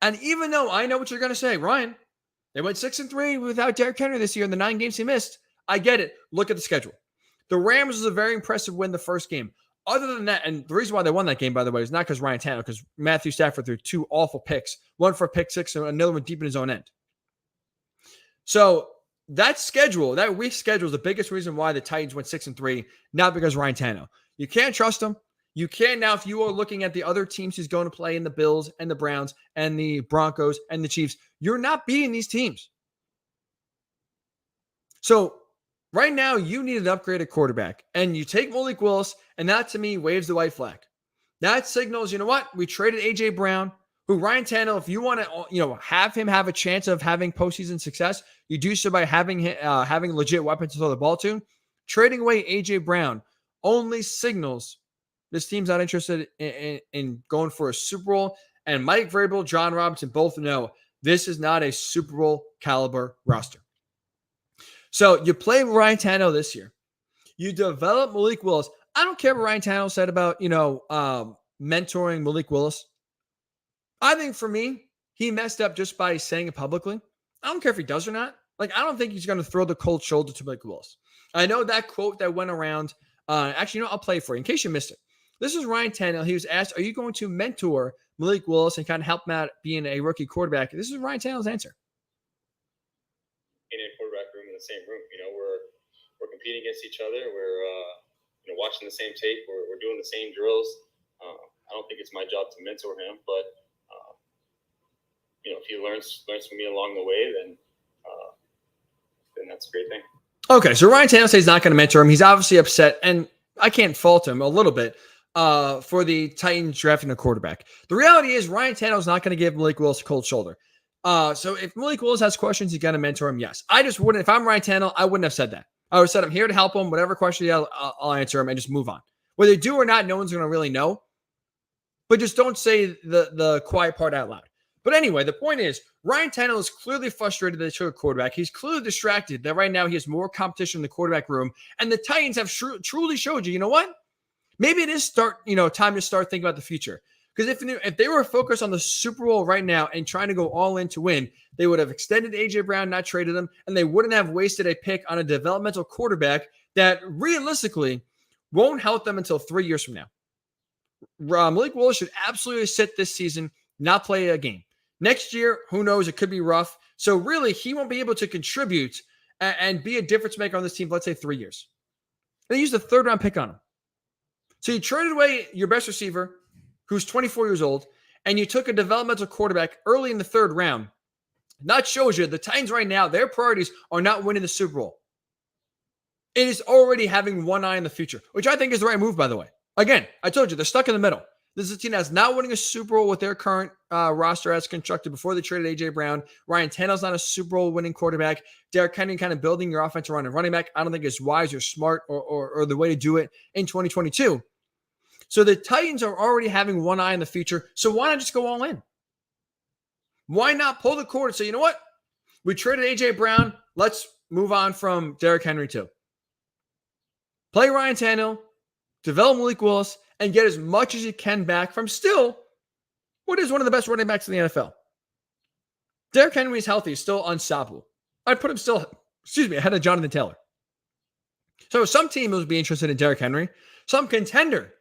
And even though I know what you're going to say, Ryan, they went 6-3 without Derrick Henry this year in the 9 games he missed. I get it. Look at the schedule. The Rams was a very impressive win the first game. Other than that, and the reason why they won that game, by the way, is not because Ryan Tannehill, because Matthew Stafford threw 2 awful picks, one for a pick 6 and another one deep in his own end. So that schedule, that week schedule is the biggest reason why the Titans went 6-3, not because Ryan Tannehill. You can't trust him. You can now, if you are looking at the other teams he's going to play in the Bills and the Browns and the Broncos and the Chiefs, you're not beating these teams. So right now, you need an upgraded quarterback, and you take Malik Willis, and that to me waves the white flag. That signals, you know what? We traded A.J. Brown, who Ryan Tannehill, if you want to, have him have a chance of having postseason success, you do so by having legit weapons to throw the ball to. Trading away A.J. Brown only signals this team's not interested in going for a Super Bowl. And Mike Vrabel, John Robinson both know this is not a Super Bowl caliber roster. So you play Ryan Tannehill this year. You develop Malik Willis. I don't care what Ryan Tannehill said about, mentoring Malik Willis. I think for me, he messed up just by saying it publicly. I don't care if he does or not. I don't think he's going to throw the cold shoulder to Malik Willis. I know that quote that went around. I'll play it for you in case you missed it. This is Ryan Tannehill. He was asked, are you going to mentor Malik Willis and kind of help him out being a rookie quarterback? This is Ryan Tannehill's answer. In a quarterback room, in the same room, we're competing against each other. We're watching the same tape. We're doing the same drills. I don't think it's my job to mentor him, but if he learns from me along the way, then that's a great thing. Okay, so Ryan Tannehill says he's not going to mentor him. He's obviously upset, and I can't fault him a little bit for the Titans drafting a quarterback. The reality is Ryan Tannehill's not going to give Malik Willis a cold shoulder. So if Malik Willis has questions, he's going to mentor him. Yes, I just wouldn't. If I'm Ryan Tannehill, I wouldn't have said that. I would have said I'm here to help him. Whatever question you have, I'll answer him and just move on. Whether they do or not, no one's going to really know. But just don't say the quiet part out loud. But anyway, the point is, Ryan Tannehill is clearly frustrated that they took a quarterback. He's clearly distracted that right now he has more competition in the quarterback room. And the Titans have truly showed you, you know what? Maybe it is time to start thinking about the future. Because if they were focused on the Super Bowl right now and trying to go all in to win, they would have extended A.J. Brown, not traded him, and they wouldn't have wasted a pick on a developmental quarterback that realistically won't help them until 3 years from now. Malik Willis should absolutely sit this season, not play a game. Next year, who knows? It could be rough. So really, he won't be able to contribute and be a difference maker on this team for, let's say, 3 years. They used a third-round pick on him. So you traded away your best receiver, who's 24 years old, and you took a developmental quarterback early in the third round. That shows you the Titans right now, their priorities are not winning the Super Bowl. It is already having one eye in the future, which I think is the right move, by the way. Again, I told you, they're stuck in the middle. This is a team that's not winning a Super Bowl with their current roster as constructed before they traded A.J. Brown. Ryan Tannehill's not a Super Bowl winning quarterback. Derrick Henry kind of building your offense around a running back. I don't think it's wise or smart or the way to do it in 2022. So the Titans are already having one eye in the future. So why not just go all in? Why not pull the cord and say, you know what? We traded A.J. Brown. Let's move on from Derrick Henry too. Play Ryan Tannehill, develop Malik Willis, and get as much as you can back from still what is one of the best running backs in the NFL. Derrick Henry is healthy, still unstoppable. I'd put him still, ahead of Jonathan Taylor. So some team will be interested in Derrick Henry. Some contender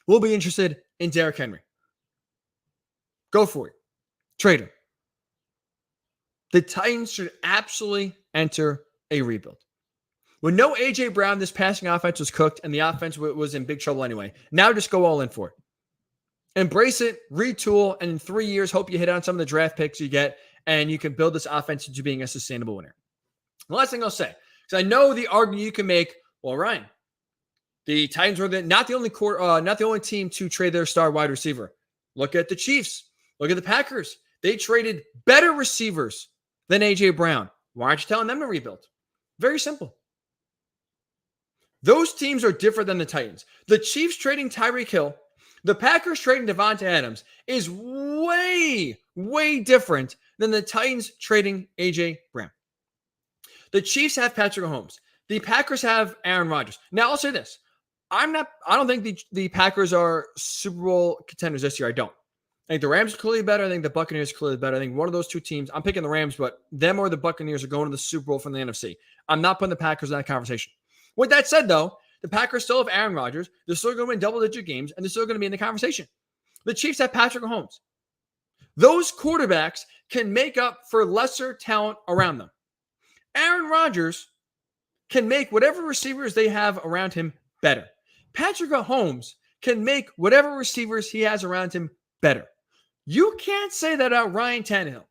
will be interested in Derrick Henry. Go for it. Trade him. The Titans should absolutely enter a rebuild. When no A.J. Brown, this passing offense was cooked and the offense was in big trouble anyway. Now just go all in for it. Embrace it, retool, and in 3 years, hope you hit on some of the draft picks you get and you can build this offense into being a sustainable winner. The last thing I'll say, because I know the argument you can make, well, Ryan, the Titans were not the only team to trade their star wide receiver. Look at the Chiefs. Look at the Packers. They traded better receivers than A.J. Brown. Why aren't you telling them to rebuild? Very simple. Those teams are different than the Titans. The Chiefs trading Tyreek Hill, the Packers trading Devonta Adams is way, way different than the Titans trading A.J. Brown. The Chiefs have Patrick Mahomes. The Packers have Aaron Rodgers. Now, I'll say this. I don't think the Packers are Super Bowl contenders this year. I don't. I think the Rams are clearly better. I think the Buccaneers are clearly better. I think one of those two teams, I'm picking the Rams, but them or the Buccaneers are going to the Super Bowl from the NFC. I'm not putting the Packers in that conversation. With that said, though, the Packers still have Aaron Rodgers. They're still going to win double-digit games, and they're still going to be in the conversation. The Chiefs have Patrick Mahomes. Those quarterbacks can make up for lesser talent around them. Aaron Rodgers can make whatever receivers they have around him better. Patrick Mahomes can make whatever receivers he has around him better. You can't say that about Ryan Tannehill.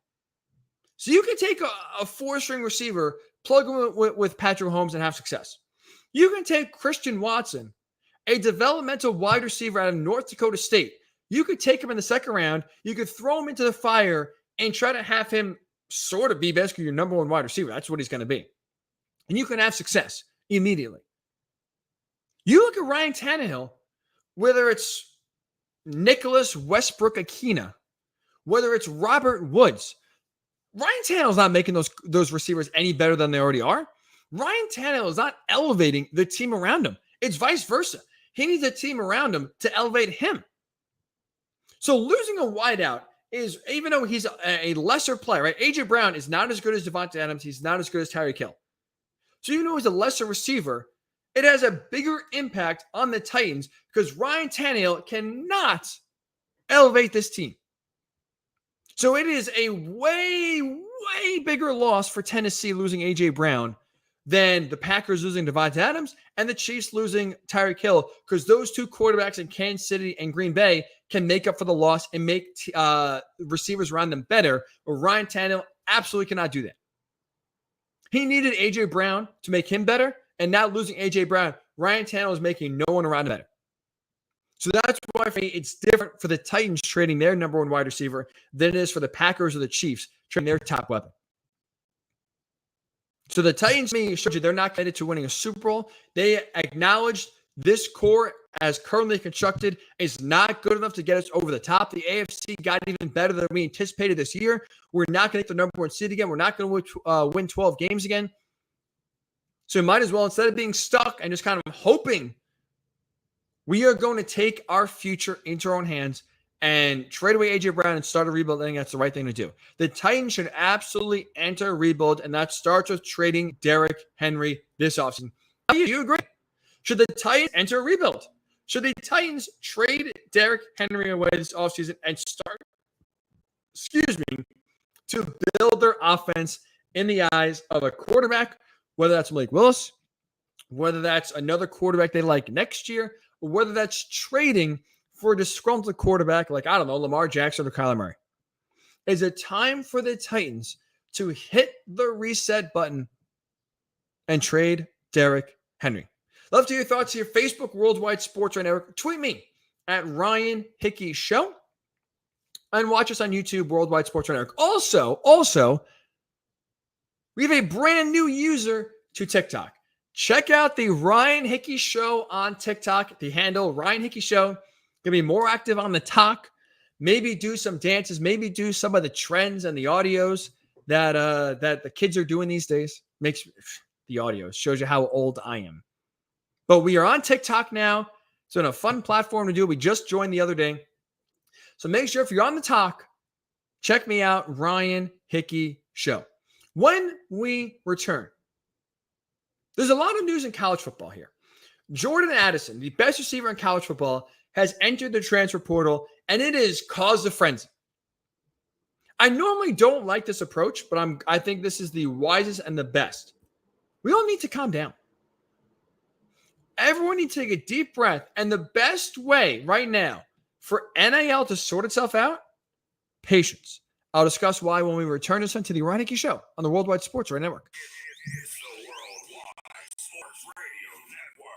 So you can take a four-string receiver, plug him with Patrick Mahomes, and have success. You can take Christian Watson, a developmental wide receiver out of North Dakota State. You could take him in the second round. You could throw him into the fire and try to have him sort of be basically your number one wide receiver. That's what he's going to be. And you can have success immediately. You look at Ryan Tannehill, whether it's Nicholas Westbrook-Akina, whether it's Robert Woods, Ryan Tannehill's not making those receivers any better than they already are. Ryan Tannehill is not elevating the team around him. It's vice versa. He needs a team around him to elevate him. So losing a wideout is, even though he's a lesser player, right? A.J. Brown is not as good as Devontae Adams. He's not as good as Tyreek Hill. So even though he's a lesser receiver, it has a bigger impact on the Titans because Ryan Tannehill cannot elevate this team. So it is a way, way bigger loss for Tennessee losing A.J. Brown than the Packers losing Devontae Adams and the Chiefs losing Tyreek Hill, because those two quarterbacks in Kansas City and Green Bay can make up for the loss and make receivers around them better, but Ryan Tannehill absolutely cannot do that. He needed A.J. Brown to make him better, and now losing A.J. Brown, Ryan Tannehill is making no one around him better. So that's why for me, it's different for the Titans trading their number one wide receiver than it is for the Packers or the Chiefs trading their top weapon. So the Titans, to me, showed you they're not committed to winning a Super Bowl. They acknowledged this core, as currently constructed, is not good enough to get us over the top. The AFC got even better than we anticipated this year. We're not going to get the number one seed again. We're not going to win 12 games again. So we might as well, instead of being stuck and just kind of hoping, we are going to take our future into our own hands and trade away A.J. Brown and start a rebuild. I think that's the right thing to do. The Titans should absolutely enter a rebuild, and that starts with trading Derrick Henry this offseason. Do you agree? Should the Titans enter a rebuild? Should the Titans trade Derrick Henry away this offseason and start, to build their offense in the eyes of a quarterback, whether that's Malik Willis, whether that's another quarterback they like next year, or whether that's trading for a disgruntled quarterback like, I don't know, Lamar Jackson or Kyler Murray? Is it time for the Titans to hit the reset button and trade Derrick Henry? Love to hear your thoughts here. Facebook Worldwide Sports Right Network. Tweet me at Ryan Hickey Show. And watch us on YouTube, Worldwide Sports Right Network. Also, we have a brand new user to TikTok. Check out the Ryan Hickey Show on TikTok. The handle, Ryan Hickey Show. Going to be more active on the talk. Maybe do some dances. Maybe do some of the trends and the audios that the kids are doing these days. Makes the audios. Shows you how old I am. But we are on TikTok now. It's been a fun platform to do. We just joined the other day. So make sure if you're on the talk, check me out, Ryan Hickey Show. When we return, there's a lot of news in college football here. Jordan Addison, the best receiver in college football, has entered the transfer portal, and it has caused a frenzy. I normally don't like this approach, but I think this is the wisest and the best. We all need to calm down. Everyone needs to take a deep breath. And the best way right now for NIL to sort itself out, patience. I'll discuss why when we return this to the Ryan Hickey Show on the Worldwide Sports Radio Network. It's the Worldwide Sports Radio Network.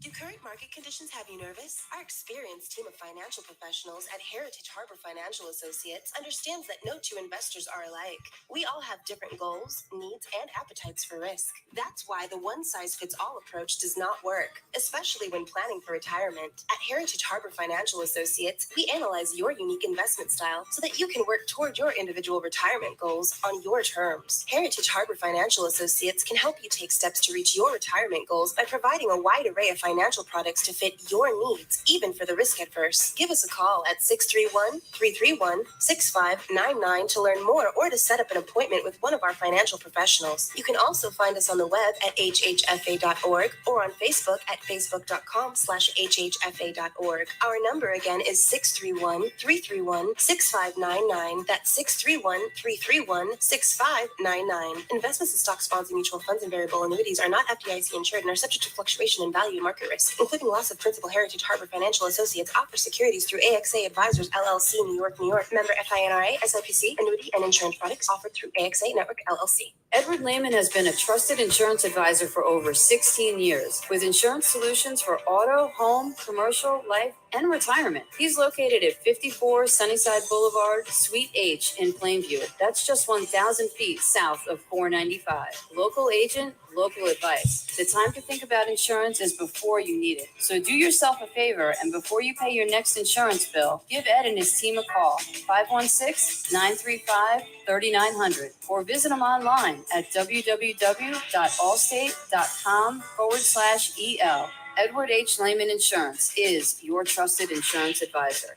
Do current market conditions have you nervous? Our experienced team of financial professionals at Heritage Harbor Financial Associates understands that no two investors are alike. We all have different goals, needs, and appetites for risk. That's why the one-size-fits-all approach does not work, especially when planning for retirement. At Heritage Harbor Financial Associates, we analyze your unique investment style so that you can work toward your individual retirement goals on your terms. Heritage Harbor Financial Associates can help you take steps to reach your retirement goals by providing a wide array of financial financial products to fit your needs, even for the risk adverse. Give us a call at 631-331-6599 to learn more or to set up an appointment with one of our financial professionals. You can also find us on the web at hhfa.org or on Facebook at facebook.com/hhfa.org. Our number again is 631-331-6599. That's 631-331-6599. Investments in stocks, bonds, and mutual funds and variable annuities are not FDIC insured and are subject to fluctuation in value and market risk, including loss of principal. Heritage Harbor Financial Associates offers securities through AXA Advisors LLC, New York, New York. Member FINRA, SIPC. Annuity and insurance products offered through AXA Network LLC. Edward Lehman has been a trusted insurance advisor for over 16 years with insurance solutions for auto, home, commercial, life, and retirement. He's located at 54 Sunnyside Boulevard, Suite H in Plainview. That's just 1,000 feet south of 495. Local agent, local advice. The time to think about insurance is before you need it. So do yourself a favor, and before you pay your next insurance bill, give Ed and his team a call, 516-935-3900, or visit them online at www.allstate.com/EL. Edward H. Lehman Insurance is your trusted insurance advisor.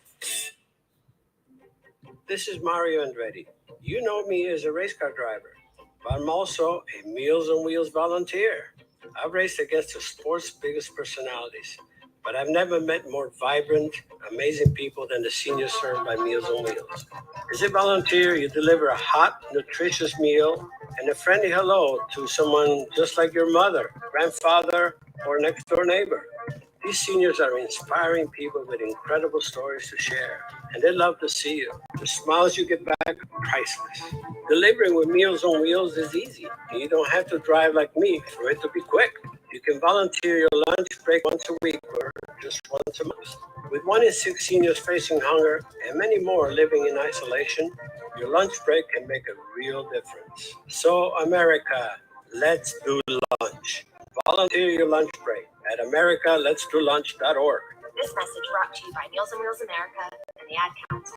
This is Mario Andretti. You know me as a race car driver, but I'm also a Meals on Wheels volunteer. I've raced against the sport's biggest personalities, but I've never met more vibrant, amazing people than the seniors served by Meals on Wheels. As a volunteer, you deliver a hot, nutritious meal and a friendly hello to someone just like your mother, grandfather, or next door neighbor. These seniors are inspiring people with incredible stories to share, and they love to see you. The smiles you get back are priceless. Delivering with Meals on Wheels is easy, and you don't have to drive like me for it to be quick. You can volunteer your lunch break once a week or just once a month. With 1 in 6 seniors facing hunger and many more living in isolation, your lunch break can make a real difference. So, America, let's do lunch. Volunteer your lunch break at americaletsdolunch.org. This message brought to you by Meals on Wheels America and the Ad Council.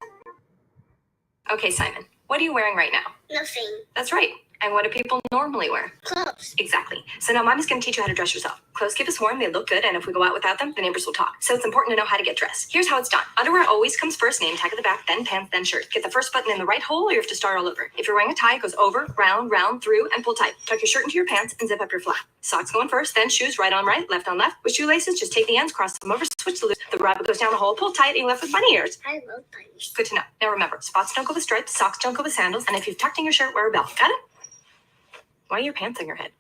Okay, Simon, what are you wearing right now? Nothing. That's right. And what do people normally wear? Clothes. Exactly. So now Mommy's going to teach you how to dress yourself. Clothes keep us warm, they look good, and if we go out without them, the neighbors will talk. So it's important to know how to get dressed. Here's how it's done. Underwear always comes first, name tag at the back, then pants, then shirt. Get the first button in the right hole, or you have to start all over. If you're wearing a tie, it goes over, round, through, and pull tight. Tuck your shirt into your pants and zip up your flap. Socks going first, then shoes right on right, left on left. With shoelaces, just take the ends, cross them over, switch the loop. The rabbit goes down the hole, pull tight, and you're left with bunny ears. I love bunnies. Good to know. Now remember, spots don't go with stripes, socks don't go with sandals, and if you've tucked in your shirt, wear a belt. Got it? Why are your pants on your head?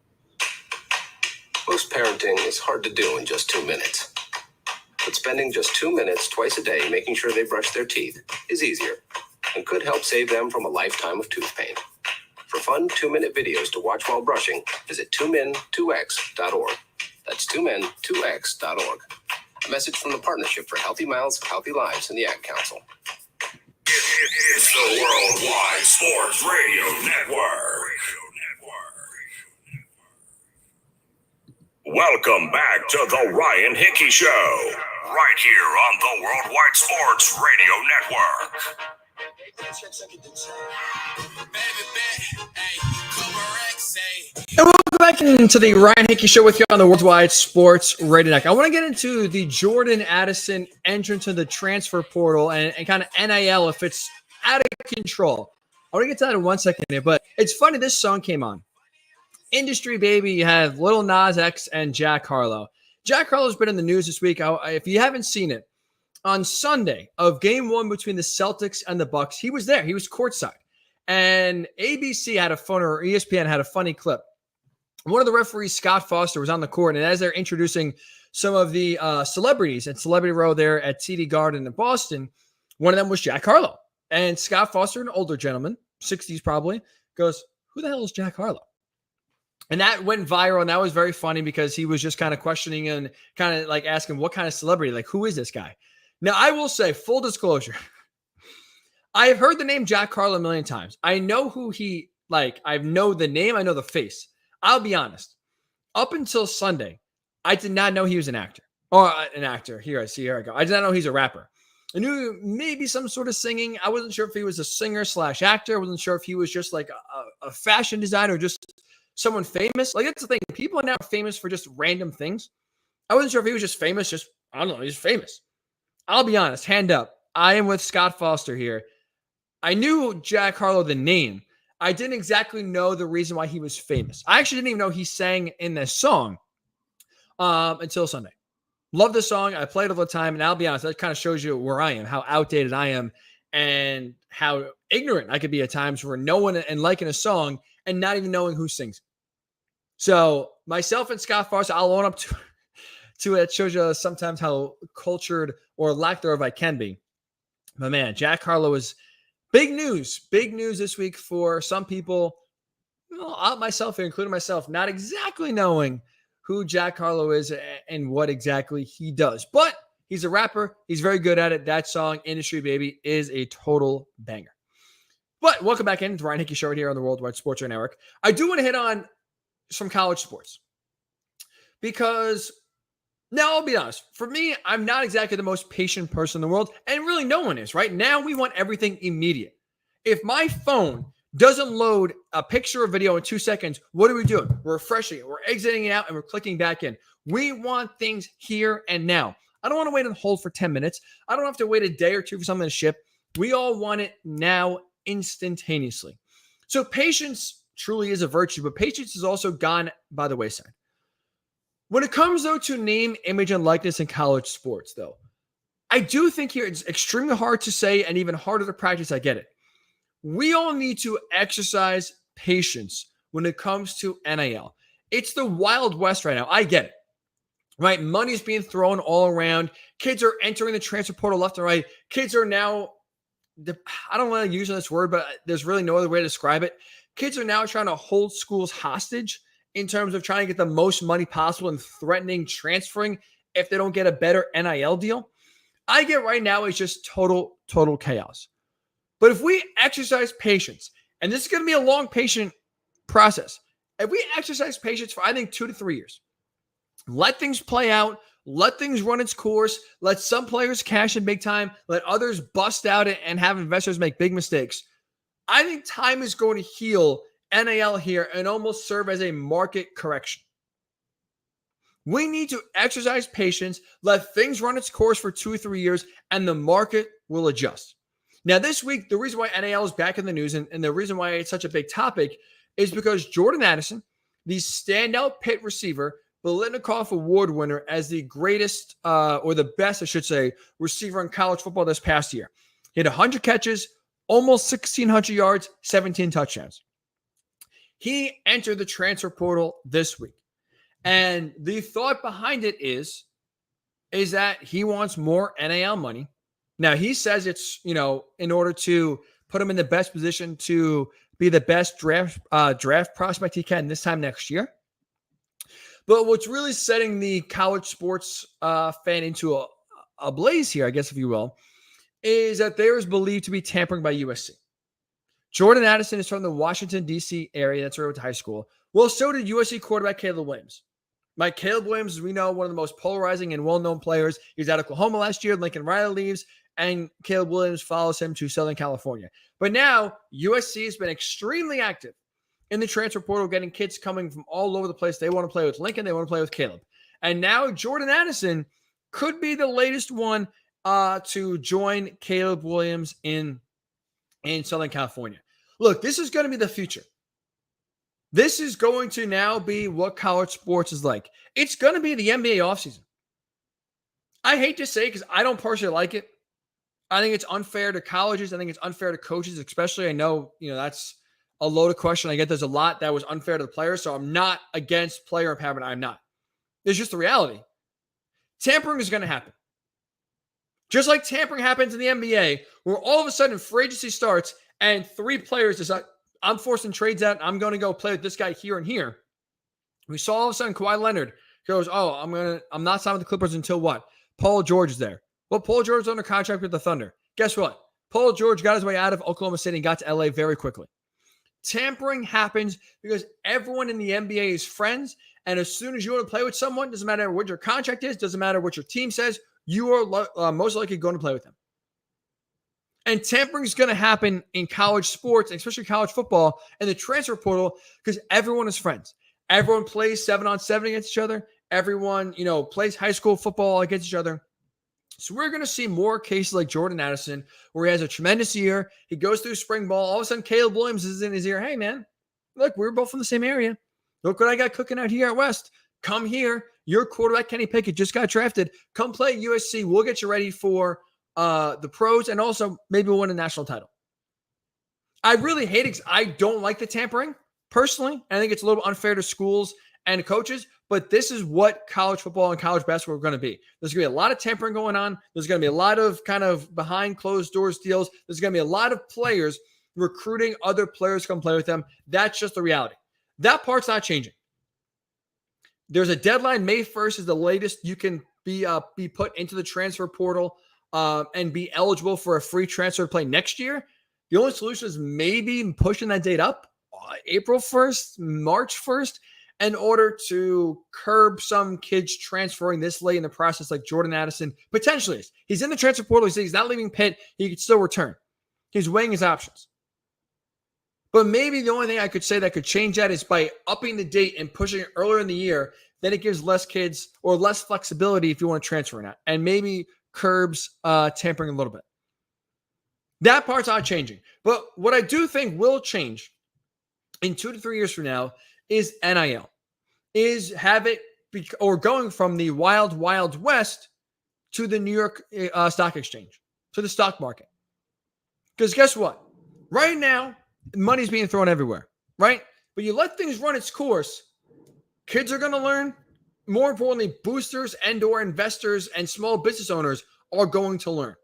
Most parenting is hard to do in just 2 minutes. But spending just 2 minutes twice a day making sure they brush their teeth is easier and could help save them from a lifetime of tooth pain. For fun 2-minute videos to watch while brushing, visit 2min2x.org. That's 2min2x.org. A message from the Partnership for Healthy Mouths, Healthy Lives and the Ad Council. It's the Worldwide Sports Radio Network. Welcome back to the Ryan Hickey Show, right here on the Worldwide Sports Radio Network. And welcome back into the Ryan Hickey Show with you on the Worldwide Sports Radio Network. I want to get into the Jordan Addison entrance to the transfer portal and kind of NIL if it's out of control. I want to get to that in 1 second here, but it's funny this song came on. Industry Baby, you have Lil Nas X and Jack Harlow. Jack Harlow's been in the news this week. If you haven't seen it, on Sunday of Game 1 between the Celtics and the Bucks, he was there. He was courtside. And ABC had a fun, or ESPN had a funny clip. One of the referees, Scott Foster, was on the court, and as they're introducing some of the celebrities at Celebrity Row there at TD Garden in Boston, one of them was Jack Harlow. And Scott Foster, an older gentleman, 60s probably, goes, "Who the hell is Jack Harlow?" And that went viral, and that was very funny because he was just kind of questioning and kind of like asking what kind of celebrity, like who is this guy? Now, I will say, full disclosure, I have heard the name Jack Harlow a million times. I know who he, like, I know the name, I know the face. I'll be honest. Up until Sunday, I did not know he was an actor. Or an actor. Here I go. I did not know he's a rapper. I knew maybe some sort of singing. I wasn't sure if he was a singer/actor. I wasn't sure if he was just like a fashion designer, just someone famous. Like, that's the thing. People are now famous for just random things. I wasn't sure if he was just famous. I don't know. He's famous. I'll be honest, hand up. I am with Scott Foster here. I knew Jack Harlow, the name. I didn't exactly know the reason why he was famous. I actually didn't even know he sang in this song until Sunday. Love the song. I play it all the time. And I'll be honest, that kind of shows you where I am, how outdated I am, and how ignorant I could be at times for knowing and liking a song and not even knowing who sings. So myself and Scott Foster, I'll own up to it. Shows you sometimes how cultured or lack thereof I can be. But man, Jack Harlow is big news this week for some people, myself, including myself, not exactly knowing who Jack Harlow is and what exactly he does. But he's a rapper. He's very good at it. That song, Industry Baby, is a total banger. But welcome back in to Ryan Hickey Show here on the Worldwide Sports Radio Network. I do want to hit on some college sports because now I'll be honest. For me, I'm not exactly the most patient person in the world, and really no one is. Right now, we want everything immediate. If my phone doesn't load a picture or video in 2 seconds, what are we doing? We're refreshing it. We're exiting it out, and we're clicking back in. We want things here and now. I don't want to wait on hold for 10 minutes. I don't have to wait a day or two for something to ship. We all want it now, instantaneously. So patience truly is a virtue, but patience has also gone by the wayside. When it comes, though, to name, image, and likeness in college sports, though, I do think here it's extremely hard to say and even harder to practice. I get it. We all need to exercise patience when it comes to NIL. It's the Wild West right now. I get it, right? Money's being thrown all around. Kids are entering the transfer portal left and right. Kids are now, I don't want to use this word, but there's really no other way to describe it. Kids are now trying to hold schools hostage in terms of trying to get the most money possible and threatening transferring if they don't get a better NIL deal. I get right now it's just total chaos. But if we exercise patience, and this is going to be a long, patient process, if we exercise patience for, I think, 2 to 3 years, let things play out, let things run its course, let some players cash in big time, let others bust out and have investors make big mistakes, I think time is going to heal NIL here and almost serve as a market correction. We need to exercise patience, let things run its course for 2 or 3 years, and the market will adjust. Now, this week, the reason why NIL is back in the news and the reason why it's such a big topic is because Jordan Addison, the standout Pitt receiver, Biletnikoff Award winner as the greatest or the best, I should say, receiver in college football this past year. He had 100 catches, almost 1,600 yards, 17 touchdowns. He entered the transfer portal this week. And the thought behind it is that he wants more NIL money. Now, he says it's, in order to put him in the best position to be the best draft prospect he can this time next year. But what's really setting the college sports fan into a blaze here, I guess, if you will, is that there is believed to be tampering by USC. Jordan Addison is from the Washington, D.C. area. That's where he went to high school. Well, so did USC quarterback Caleb Williams. Caleb Williams, as we know, one of the most polarizing and well-known players. He was at Oklahoma last year. Lincoln Riley leaves, and Caleb Williams follows him to Southern California. But now, USC has been extremely active in the transfer portal, getting kids coming from all over the place. They want to play with Lincoln. They want to play with Caleb. And now Jordan Addison could be the latest one to join Caleb Williams in Southern California. Look, this is going to be the future. This is going to now be what college sports is like. It's going to be the NBA offseason. I hate to say it because I don't personally like it. I think it's unfair to colleges. I think it's unfair to coaches, especially. I know, that's a loaded question. I get there's a lot that was unfair to the players, so I'm not against player empowerment. I'm not. It's just the reality. Tampering is going to happen. Just like tampering happens in the NBA, where all of a sudden free agency starts and 3 players decide, I'm forcing trades out. I'm going to go play with this guy here and here. We saw all of a sudden Kawhi Leonard goes, I'm not signing with the Clippers until what? Paul George is there. Well, Paul George is under contract with the Thunder. Guess what? Paul George got his way out of Oklahoma City and got to LA very quickly. Tampering happens because everyone in the NBA is friends. And as soon as you want to play with someone, doesn't matter what your contract is, doesn't matter what your team says, you are most likely going to play with them. And tampering is going to happen in college sports, especially college football, and the transfer portal because everyone is friends. Everyone plays 7-on-7 against each other. Everyone, plays high school football against each other. So we're going to see more cases like Jordan Addison, where he has a tremendous year. He goes through spring ball. All of a sudden, Caleb Williams is in his ear. Hey, man, look, we're both from the same area. Look what I got cooking out here at West. Come here. Your quarterback, Kenny Pickett, just got drafted. Come play at USC. We'll get you ready for the pros, and also maybe we'll win a national title. I really hate it. I don't like the tampering, personally. I think it's a little unfair to schools and coaches, but this is what college football and college basketball are going to be. There's going to be a lot of tampering going on. There's going to be a lot of kind of behind closed doors deals. There's going to be a lot of players recruiting other players to come play with them. That's just the reality. That part's not changing. There's a deadline. May 1st is the latest you can be put into the transfer portal and be eligible for a free transfer to play next year. The only solution is maybe pushing that date up, April 1st, March 1st, in order to curb some kids transferring this late in the process, like Jordan Addison potentially is. He's in the transfer portal. He says he's not leaving Pitt. He could still return. He's weighing his options. But maybe the only thing I could say that could change that is by upping the date and pushing it earlier in the year. Then it gives less kids or less flexibility if you want to transfer or not, and maybe curbs tampering a little bit. That part's not changing. But what I do think will change in 2 to 3 years from now is NIL. Is going from the wild, wild west to the New York Stock Exchange, to the stock market. Because guess what? Right now, money's being thrown everywhere, right? But you let things run its course, kids are going to learn. More importantly, boosters and or investors and small business owners are going to learn.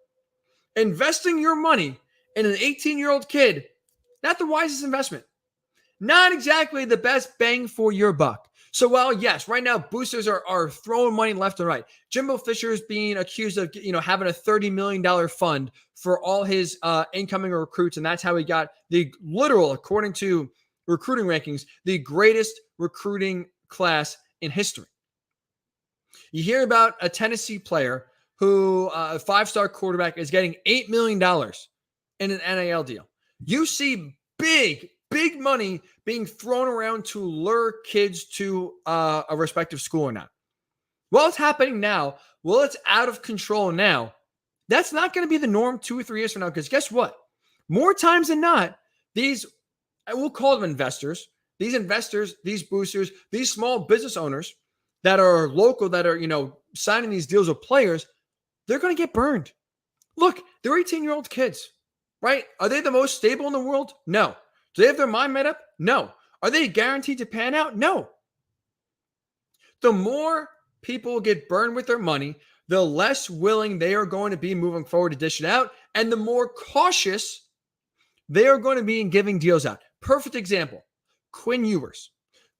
Investing your money in an 18-year-old kid, not the wisest investment. Not exactly the best bang for your buck. So while, yes, right now boosters are throwing money left and right. Jimbo Fisher is being accused of having a $30 million fund for all his incoming recruits, and that's how he got the literal, according to recruiting rankings, the greatest recruiting class in history. You hear about a Tennessee player who, a 5-star quarterback, is getting $8 million in an NIL deal. You see big money being thrown around to lure kids to a respective school or not. Well, it's happening now. Well, it's out of control now. That's not going to be the norm 2 or 3 years from now, because guess what? More times than not, these, I will call them investors, these boosters, these small business owners that are local, that are, signing these deals with players, they're going to get burned. Look, they're 18-year-old kids, right? Are they the most stable in the world? No. Do they have their mind made up? No. Are they guaranteed to pan out? No. The more people get burned with their money, the less willing they are going to be moving forward to dish it out, and the more cautious they are going to be in giving deals out. Perfect example, Quinn Ewers.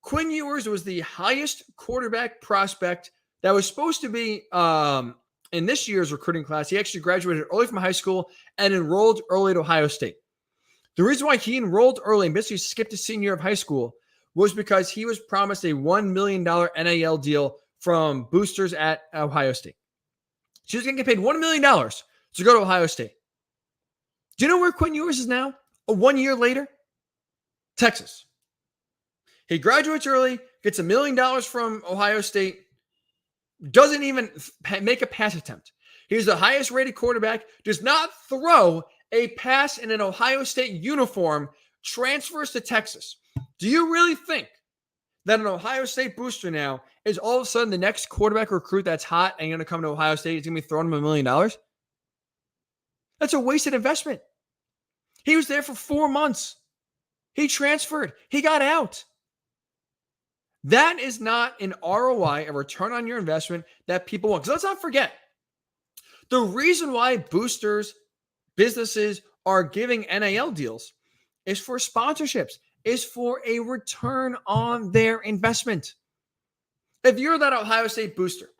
Quinn Ewers was the highest quarterback prospect that was supposed to be in this year's recruiting class. He actually graduated early from high school and enrolled early at Ohio State. The reason why he enrolled early and basically skipped his senior year of high school was because he was promised a $1 million NIL deal from boosters at Ohio State. She was going to get paid $1 million to go to Ohio State. Do you know where Quinn Ewers is now? 1 year later? Texas. He graduates early, gets $1 million from Ohio State, doesn't even make a pass attempt. He's the highest rated quarterback, does not throw a pass in an Ohio State uniform, transfers to Texas. Do you really think that an Ohio State booster now is all of a sudden the next quarterback recruit that's hot and going to come to Ohio State is going to be throwing him $1 million? That's a wasted investment. He was there for 4 months. He transferred. He got out. That is not an ROI, a return on your investment, that people want. Because let's not forget, the reason why boosters, businesses are giving NIL deals is for sponsorships, is for a return on their investment. If you're that Ohio State booster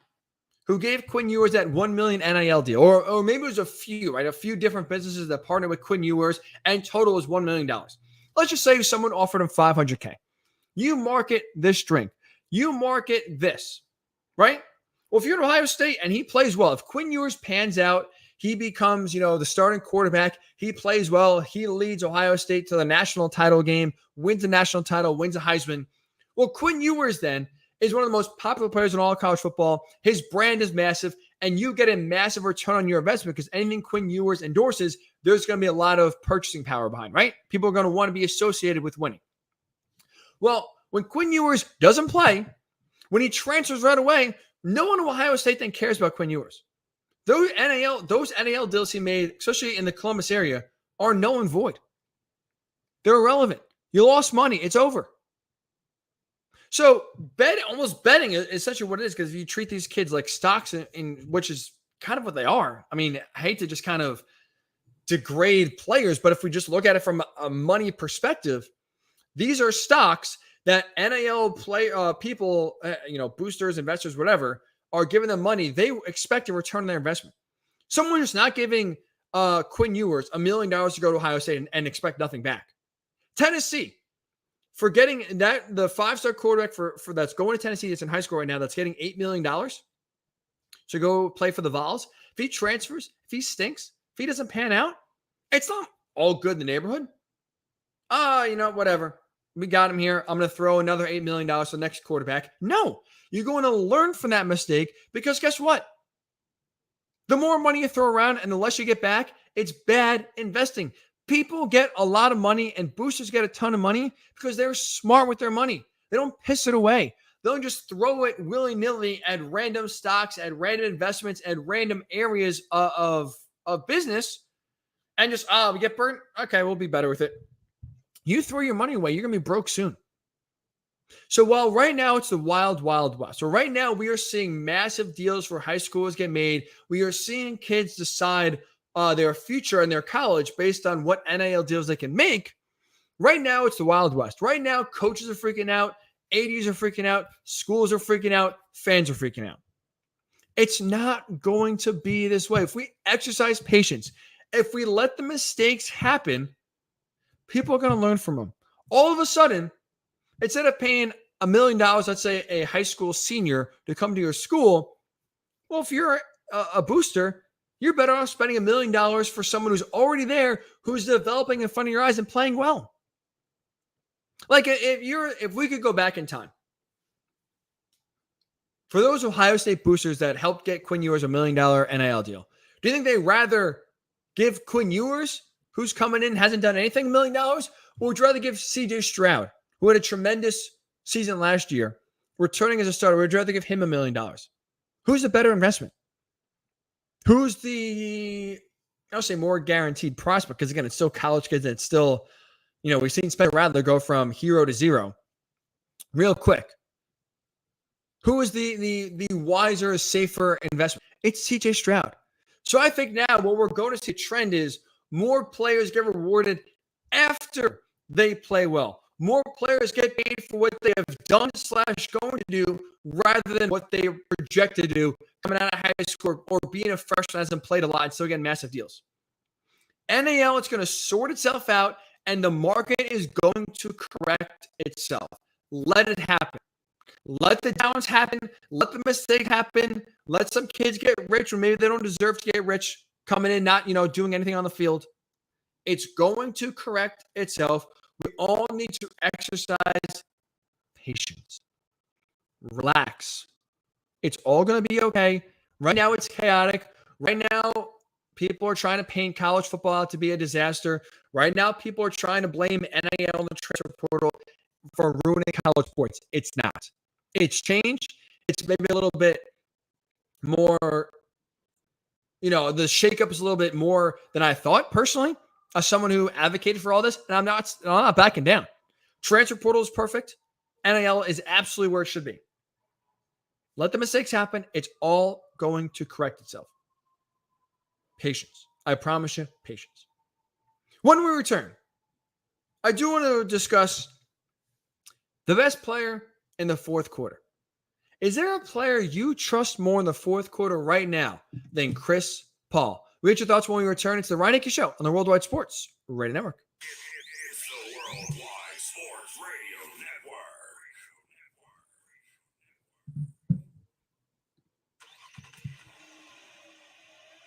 who gave Quinn Ewers that $1 million NIL deal, or maybe it was a few, right? A few different businesses that partnered with Quinn Ewers, and total was $1 million. Let's just say someone offered him $500K. You market this drink. You market this, right? Well, if you're at Ohio State and he plays well, if Quinn Ewers pans out, he becomes, the starting quarterback, he plays well, he leads Ohio State to the national title game, wins the national title, wins a Heisman. Well, Quinn Ewers then is one of the most popular players in all of college football. His brand is massive, and you get a massive return on your investment because anything Quinn Ewers endorses, there's going to be a lot of purchasing power behind, right? People are going to want to be associated with winning. Well, when Quinn Ewers doesn't play, when he transfers right away, no one in Ohio State then cares about Quinn Ewers. Those NIL deals he made, especially in the Columbus area, are null and void. They're irrelevant. You lost money. It's over. So almost betting is essentially what it is, because if you treat these kids like stocks, in which is kind of what they are. I mean, I hate to just kind of degrade players, but if we just look at it from a money perspective, these are stocks that NIL people, boosters, investors, whatever, are giving them money. They expect a return on their investment. Someone who's not giving Quinn Ewers $1 million to go to Ohio State and expect nothing back. Tennessee, for getting that, the 5-star quarterback for that's going to Tennessee, that's in high school right now, that's getting $8 million to go play for the Vols. If he transfers, if he stinks, if he doesn't pan out, it's not all good in the neighborhood. Whatever. We got him here. I'm going to throw another $8 million to the next quarterback. No, you're going to learn from that mistake, because guess what? The more money you throw around and the less you get back, it's bad investing. People get a lot of money and boosters get a ton of money because they're smart with their money. They don't piss it away. They don't just throw it willy-nilly at random stocks, at random investments, at random areas of business and just, we get burnt. Okay, we'll be better with it. You throw your money away, you're going to be broke soon. So while right now it's the wild, wild west. So right now we are seeing massive deals for high schoolers get made. We are seeing kids decide their future and their college based on what NIL deals they can make. Right now it's the wild west. Right now coaches are freaking out. ADs are freaking out. Schools are freaking out. Fans are freaking out. It's not going to be this way. If we exercise patience, if we let the mistakes happen, people are going to learn from them. All of a sudden, instead of paying $1 million, let's say a high school senior, to come to your school, well, if you're a booster, you're better off spending $1 million for someone who's already there, who's developing in front of your eyes and playing well. Like if we could go back in time, for those Ohio State boosters that helped get Quinn Ewers $1 million NIL deal, do you think they'd rather give Quinn Ewers, who's coming in, hasn't done anything, $1 million, or would you rather give CJ Stroud, who had a tremendous season last year, returning as a starter, would you rather give him $1 million? Who's the better investment? Who's the, I'll say, more guaranteed prospect? Because again, it's still college kids, and it's still, we've seen Spencer Rattler go from hero to zero real quick. Who is the wiser, safer investment? It's CJ Stroud. So I think now what we're going to see a trend is more players get rewarded after they play well. More players get paid for what they have done / going to do, rather than what they projected to do coming out of high school or being a freshman hasn't played a lot and still getting massive deals. NAL, it's going to sort itself out, and the market is going to correct itself. Let it happen. Let the downs happen. Let the mistake happen. Let some kids get rich when maybe they don't deserve to get rich, coming in, not, doing anything on the field. It's going to correct itself. We all need to exercise patience. Relax. It's all going to be okay. Right now, it's chaotic. Right now, people are trying to paint college football out to be a disaster. Right now, people are trying to blame NIL and the transfer portal for ruining college sports. It's not. It's changed. It's maybe a little bit more, the shakeup is a little bit more than I thought, personally, as someone who advocated for all this, and I'm not backing down. Transfer portal is perfect. NIL is absolutely where it should be. Let the mistakes happen. It's all going to correct itself. Patience. I promise you, patience. When we return, I do want to discuss the best player in the fourth quarter. Is there a player you trust more in the fourth quarter right now than Chris Paul? We get your thoughts when we return. It's the Ryan Hickey Show on the Worldwide Sports Radio Network. It's the Worldwide Sports Radio Network.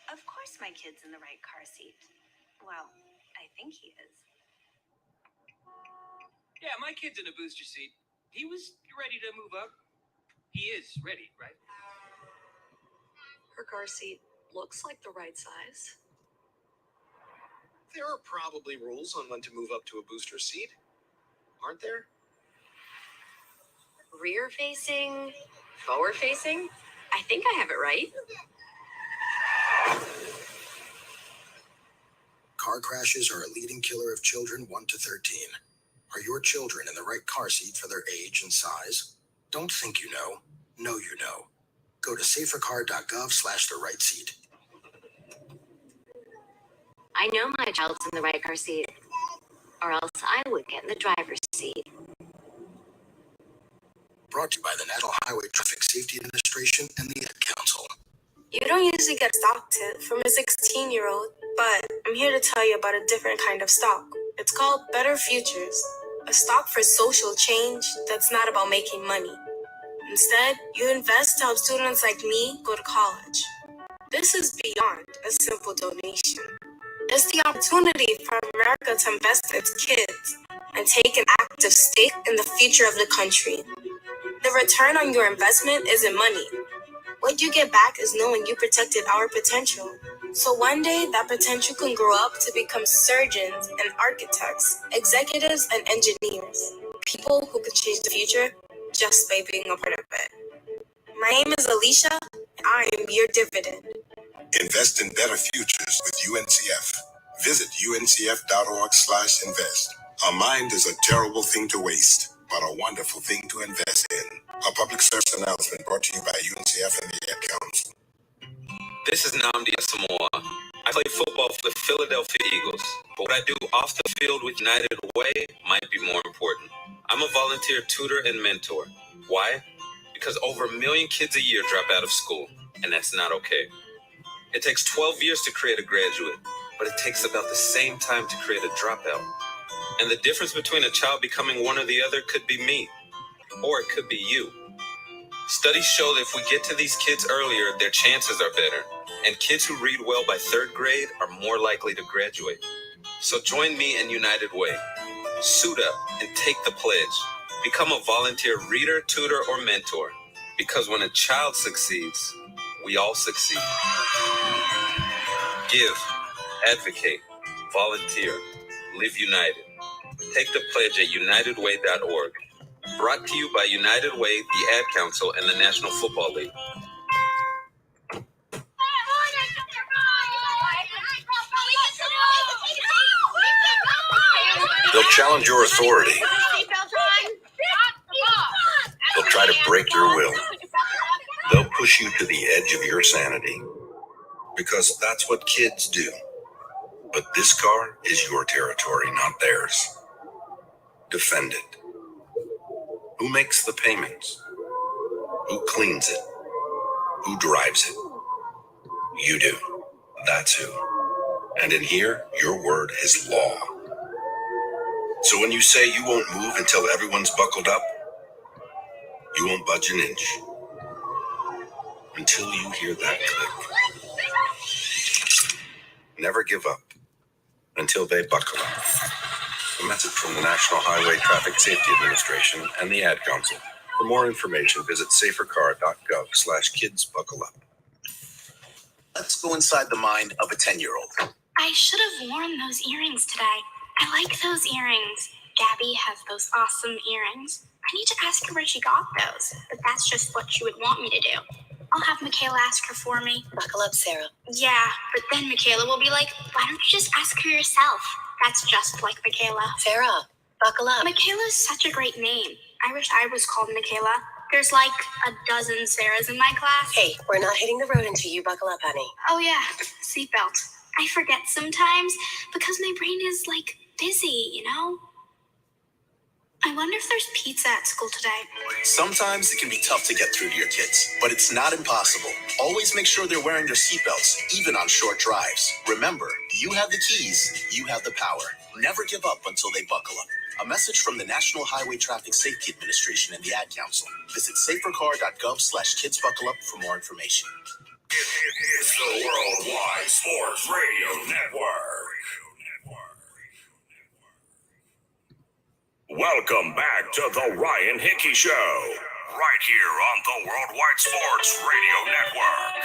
Of course my kid's in the right car seat. Well, I think he is. Yeah, my kid's in a booster seat. He was ready to move up. He is ready, right? Her car seat looks like the right size. There are probably rules on when to move up to a booster seat, aren't there? Rear facing, forward facing? I think I have it right. Car crashes are a leading killer of children 1 to 13. Are your children in the right car seat for their age and size? Don't think you know you know. Go to safercar.gov/the right seat. I know my child's in the right car seat, or else I would get in the driver's seat. Brought to you by the National Highway Traffic Safety Administration and the Ad Council. You don't usually get a stock tip from a 16-year-old, but I'm here to tell you about a different kind of stock. It's called Better Futures, a stock for social change that's not about making money. Instead, you invest to help students like me go to college. This is beyond a simple donation. It's the opportunity for America to invest in its kids and take an active stake in the future of the country. The return on your investment isn't money. What you get back is knowing you protected our potential. So one day, that potential can grow up to become surgeons and architects, executives and engineers, people who can change the future just by being a part of it. My name is Alicia, and I am your dividend. Invest in better futures with UNCF. Visit uncf.org/invest. A mind is a terrible thing to waste, but a wonderful thing to invest in. A public service announcement brought to you by UNCF and the Ad Council. This is Nnamdi Asamoah. I play football for the Philadelphia Eagles, but what I do off the field with United Way might be more important. I'm a volunteer tutor and mentor. Why? Because over 1 million kids a year drop out of school, and that's not okay. It takes 12 years to create a graduate, but it takes about the same time to create a dropout. And the difference between a child becoming one or the other could be me, or it could be you. Studies show that if we get to these kids earlier, their chances are better, and kids who read well by 3rd grade are more likely to graduate. So join me in United Way. Suit up and take the pledge. Become a volunteer reader, tutor, or mentor, because when a child succeeds, we all succeed. Give, advocate, volunteer, live united. Take the pledge at unitedway.org. Brought to you by United Way, the Ad Council, and the National Football League. They'll challenge your authority. They'll try to break your will. They'll push you to the edge of your sanity. Because that's what kids do. But this car is your territory, not theirs. Defend it. Who makes the payments? Who cleans it? Who drives it? You do. That's who. And in here, your word is law. So when you say you won't move until everyone's buckled up, you won't budge an inch. Until you hear that click. Never give up until they buckle up. A message from the National Highway Traffic Safety Administration and the Ad Council. For more information, visit safercar.gov/kidsbuckleup. Let's go inside the mind of a 10-year-old. I should have worn those earrings today. I like those earrings. Gabby has those awesome earrings. I need to ask her where she got those, but that's just what she would want me to do. I'll have Michaela ask her for me. Buckle up, Sarah. Yeah, but then Michaela will be like, why don't you just ask her yourself? That's just like Michaela. Sarah, buckle up. Michaela's such a great name. I wish I was called Michaela. There's like a dozen Sarahs in my class. Hey, we're not hitting the road until you buckle up, honey. Oh yeah, seatbelt. I forget sometimes because my brain is like busy, you know? I wonder if there's pizza at school today. Sometimes it can be tough to get through to your kids, but it's not impossible. Always make sure they're wearing their seatbelts, even on short drives. Remember, you have the keys, you have the power. Never give up until they buckle up. A message from the National Highway Traffic Safety Administration and the Ad Council. Visit safercar.gov/kidsbuckleup for more information. It's the Worldwide Sports Radio Network. Welcome back to the Ryan Hickey Show right here on the Worldwide Sports Radio Network.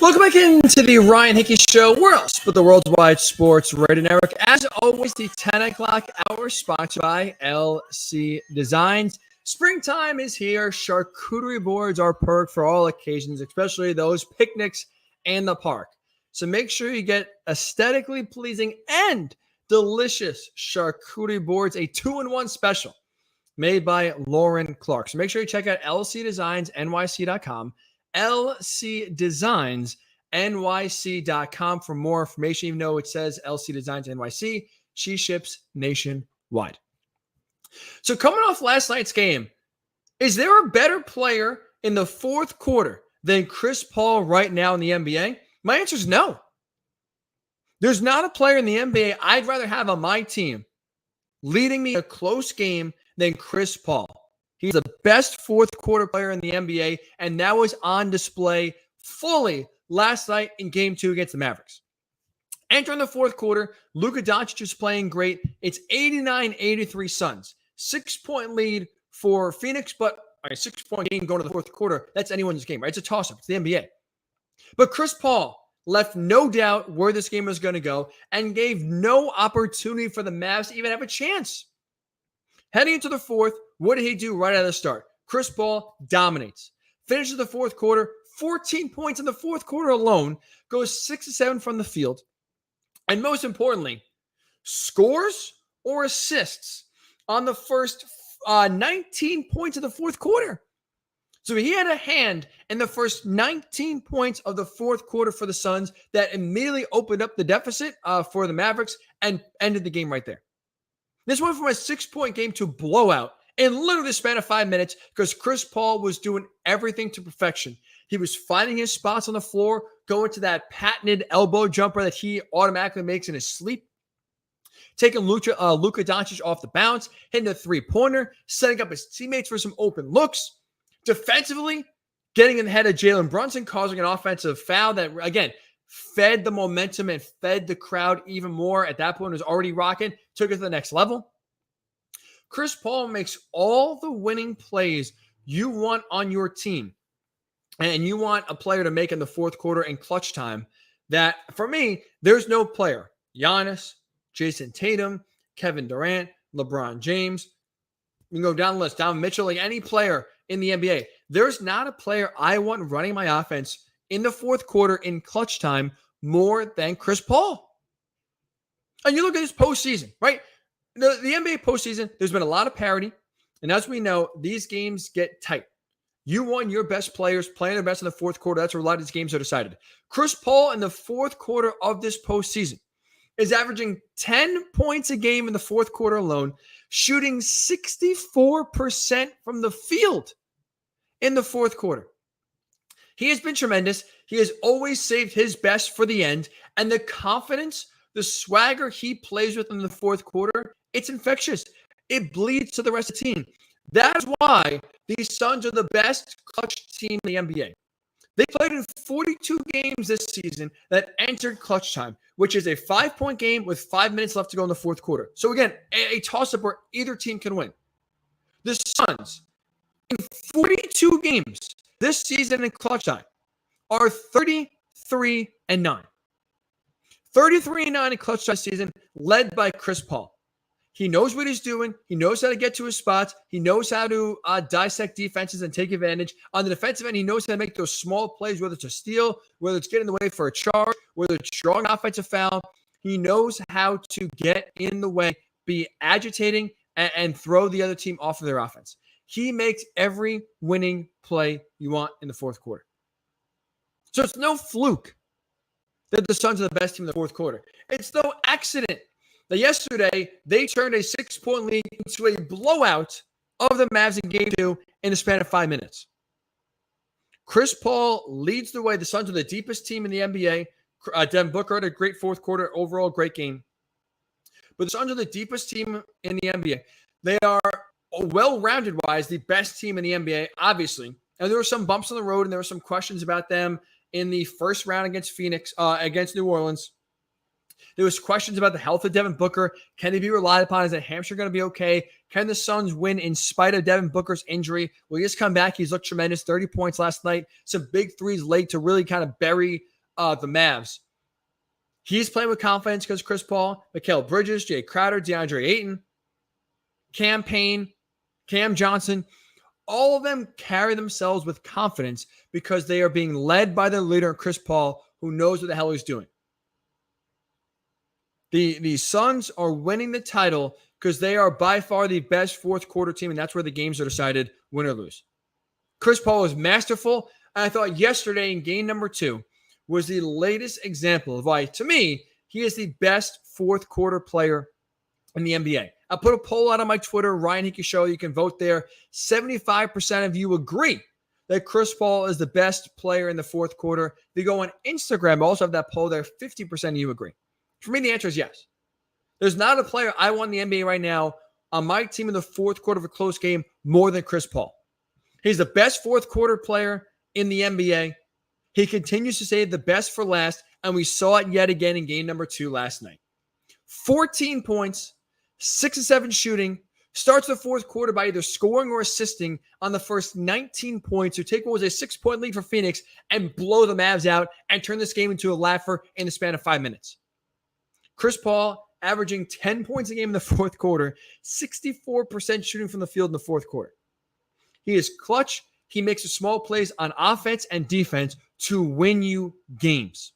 Welcome back into the Ryan Hickey Show. Where else but the Worldwide Sports Radio Network? As always, the 10 o'clock hour sponsored by LC Designs. Springtime is here. Charcuterie boards are perk for all occasions, especially those picnics and the park. So make sure you get aesthetically pleasing and delicious charcuterie boards, a 2-in-1 special made by Lauren Clark. So make sure you check out lcdesignsnyc.com, lcdesignsnyc.com for more information. Even though it says LC Designs NYC, she ships nationwide. So coming off last night's game, is there a better player in the fourth quarter than Chris Paul right now in the NBA? My answer is no. There's not a player in the NBA I'd rather have on my team leading me a close game than Chris Paul. He's the best fourth quarter player in the NBA, and that was on display fully last night in Game 2 against the Mavericks. Entering the fourth quarter, Luka Doncic is playing great. It's 89-83 Suns. 6-point lead for Phoenix, but a 6-point game going to the fourth quarter, that's anyone's game, right? It's a toss-up. It's the NBA. But Chris Paul left no doubt where this game was going to go and gave no opportunity for the Mavs to even have a chance. Heading into the fourth, what did he do right out of the start? Chris Paul dominates. Finishes the fourth quarter, 14 points in the fourth quarter alone, goes 6-7 from the field. And most importantly, scores or assists on the first 19 points of the fourth quarter. So he had a hand in the first 19 points of the fourth quarter for the Suns that immediately opened up the deficit for the Mavericks and ended the game right there. This went from a 6-point game to blowout in literally the span of 5 minutes because Chris Paul was doing everything to perfection. He was finding his spots on the floor, going to that patented elbow jumper that he automatically makes in his sleep, taking Luka Doncic off the bounce, hitting a three-pointer, setting up his teammates for some open looks. Defensively, getting in the head of Jalen Brunson, causing an offensive foul that, again, fed the momentum and fed the crowd even more. At that point, it was already rocking, took it to the next level. Chris Paul makes all the winning plays you want on your team, and you want a player to make in the fourth quarter in clutch time. That, for me, there's no player. Giannis, Jason Tatum, Kevin Durant, LeBron James. You can go down the list. Donovan Mitchell, like any player in the NBA. There's not a player I want running my offense in the fourth quarter in clutch time more than Chris Paul. And you look at this postseason, right? The NBA postseason, there's been a lot of parity. And as we know, these games get tight. You want your best players playing their best in the fourth quarter. That's where a lot of these games are decided. Chris Paul in the fourth quarter of this postseason is averaging 10 points a game in the fourth quarter alone, shooting 64% from the field in the fourth quarter. He has been tremendous. He has always saved his best for the end. And the confidence, the swagger he plays with in the fourth quarter, it's infectious. It bleeds to the rest of the team. That's why these Suns are the best clutch team in the NBA. They played in 42 games this season that entered clutch time, which is a 5-point game with 5 minutes left to go in the fourth quarter. So again, a toss-up where either team can win. The Suns, in 42 games this season in clutch time, are 33-9. 33-9 in clutch time season, led by Chris Paul. He knows what he's doing. He knows how to get to his spots. He knows how to dissect defenses and take advantage. On the defensive end, he knows how to make those small plays, whether it's a steal, whether it's getting in the way for a charge, whether it's drawing an offensive foul. He knows how to get in the way, be agitating, and throw the other team off of their offense. He makes every winning play you want in the fourth quarter. So it's no fluke that the Suns are the best team in the fourth quarter. It's no accident that yesterday they turned a 6-point lead into a blowout of the Mavs in Game 2 in the span of 5 minutes. Chris Paul leads the way. The Suns are the deepest team in the NBA. Devin Booker had a great fourth quarter, overall great game. But the Suns are the deepest team in the NBA. They are, well-rounded wise, the best team in the NBA, obviously. And there were some bumps on the road, and there were some questions about them in the first round against Phoenix, against New Orleans. There was questions about the health of Devin Booker. Can he be relied upon? Is that hamstring going to be okay? Can the Suns win in spite of Devin Booker's injury? Will he just come back? He's looked tremendous. 30 points last night. Some big threes late to really kind of bury the Mavs. He's playing with confidence because Chris Paul, Mikal Bridges, Jay Crowder, DeAndre Ayton, Cam Payne, Cam Johnson, all of them carry themselves with confidence because they are being led by their leader, Chris Paul, who knows what the hell he's doing. The Suns are winning the title because they are by far the best fourth quarter team, and that's where the games are decided, win or lose. Chris Paul was masterful, and I thought yesterday in game number 2 was the latest example of why, to me, he is the best fourth quarter player in the NBA. I put a poll out on my Twitter, Ryan Hickey Show. You can vote there. 75% of you agree that Chris Paul is the best player in the fourth quarter. If you go on Instagram, I also have that poll there. 50% of you agree. For me, the answer is yes. There's not a player I want in the NBA right now on my team in the fourth quarter of a close game more than Chris Paul. He's the best fourth quarter player in the NBA. He continues to save the best for last, and we saw it yet again in game number 2 last night. 14 points, 6 of 7 shooting, starts the fourth quarter by either scoring or assisting on the first 19 points to take what was a 6-point lead for Phoenix and blow the Mavs out and turn this game into a laugher in the span of 5 minutes. Chris Paul averaging 10 points a game in the fourth quarter, 64% shooting from the field in the fourth quarter. He is clutch. He makes small plays on offense and defense to win you games.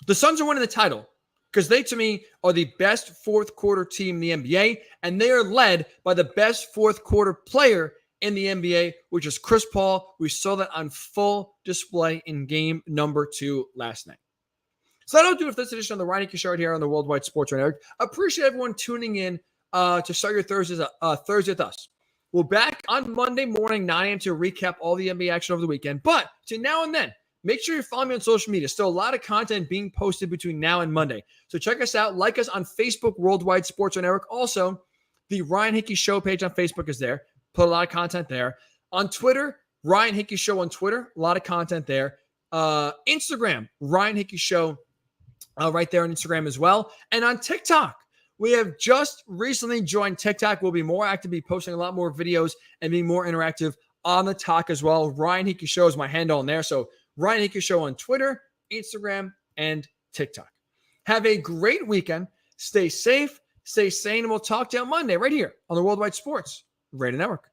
The Suns are winning the title because they, to me, are the best fourth quarter team in the NBA, and they are led by the best fourth quarter player in the NBA, which is Chris Paul. We saw that on full display in game number 2 last night. So that'll do it for this edition of the Ryan Hickey Show here on the Worldwide Sports Network. I appreciate everyone tuning in to start your Thursday with us. We're back on Monday morning, 9 a.m. to recap all the NBA action over the weekend. But to now and then, make sure you follow me on social media. Still a lot of content being posted between now and Monday. So check us out. Like us on Facebook, Worldwide Sports Network. Also, the Ryan Hickey Show page on Facebook is there. Put a lot of content there. On Twitter, Ryan Hickey Show on Twitter. A lot of content there. Instagram, Ryan Hickey Show right there on Instagram as well. And on TikTok, we have just recently joined TikTok. We'll be more active, be posting a lot more videos and being more interactive on the talk as well. Ryan Hickey Show is my handle on there. So Ryan Hickey Show on Twitter, Instagram, and TikTok. Have a great weekend. Stay safe, stay sane, and we'll talk to you on Monday right here on the Worldwide Sports Radio Network.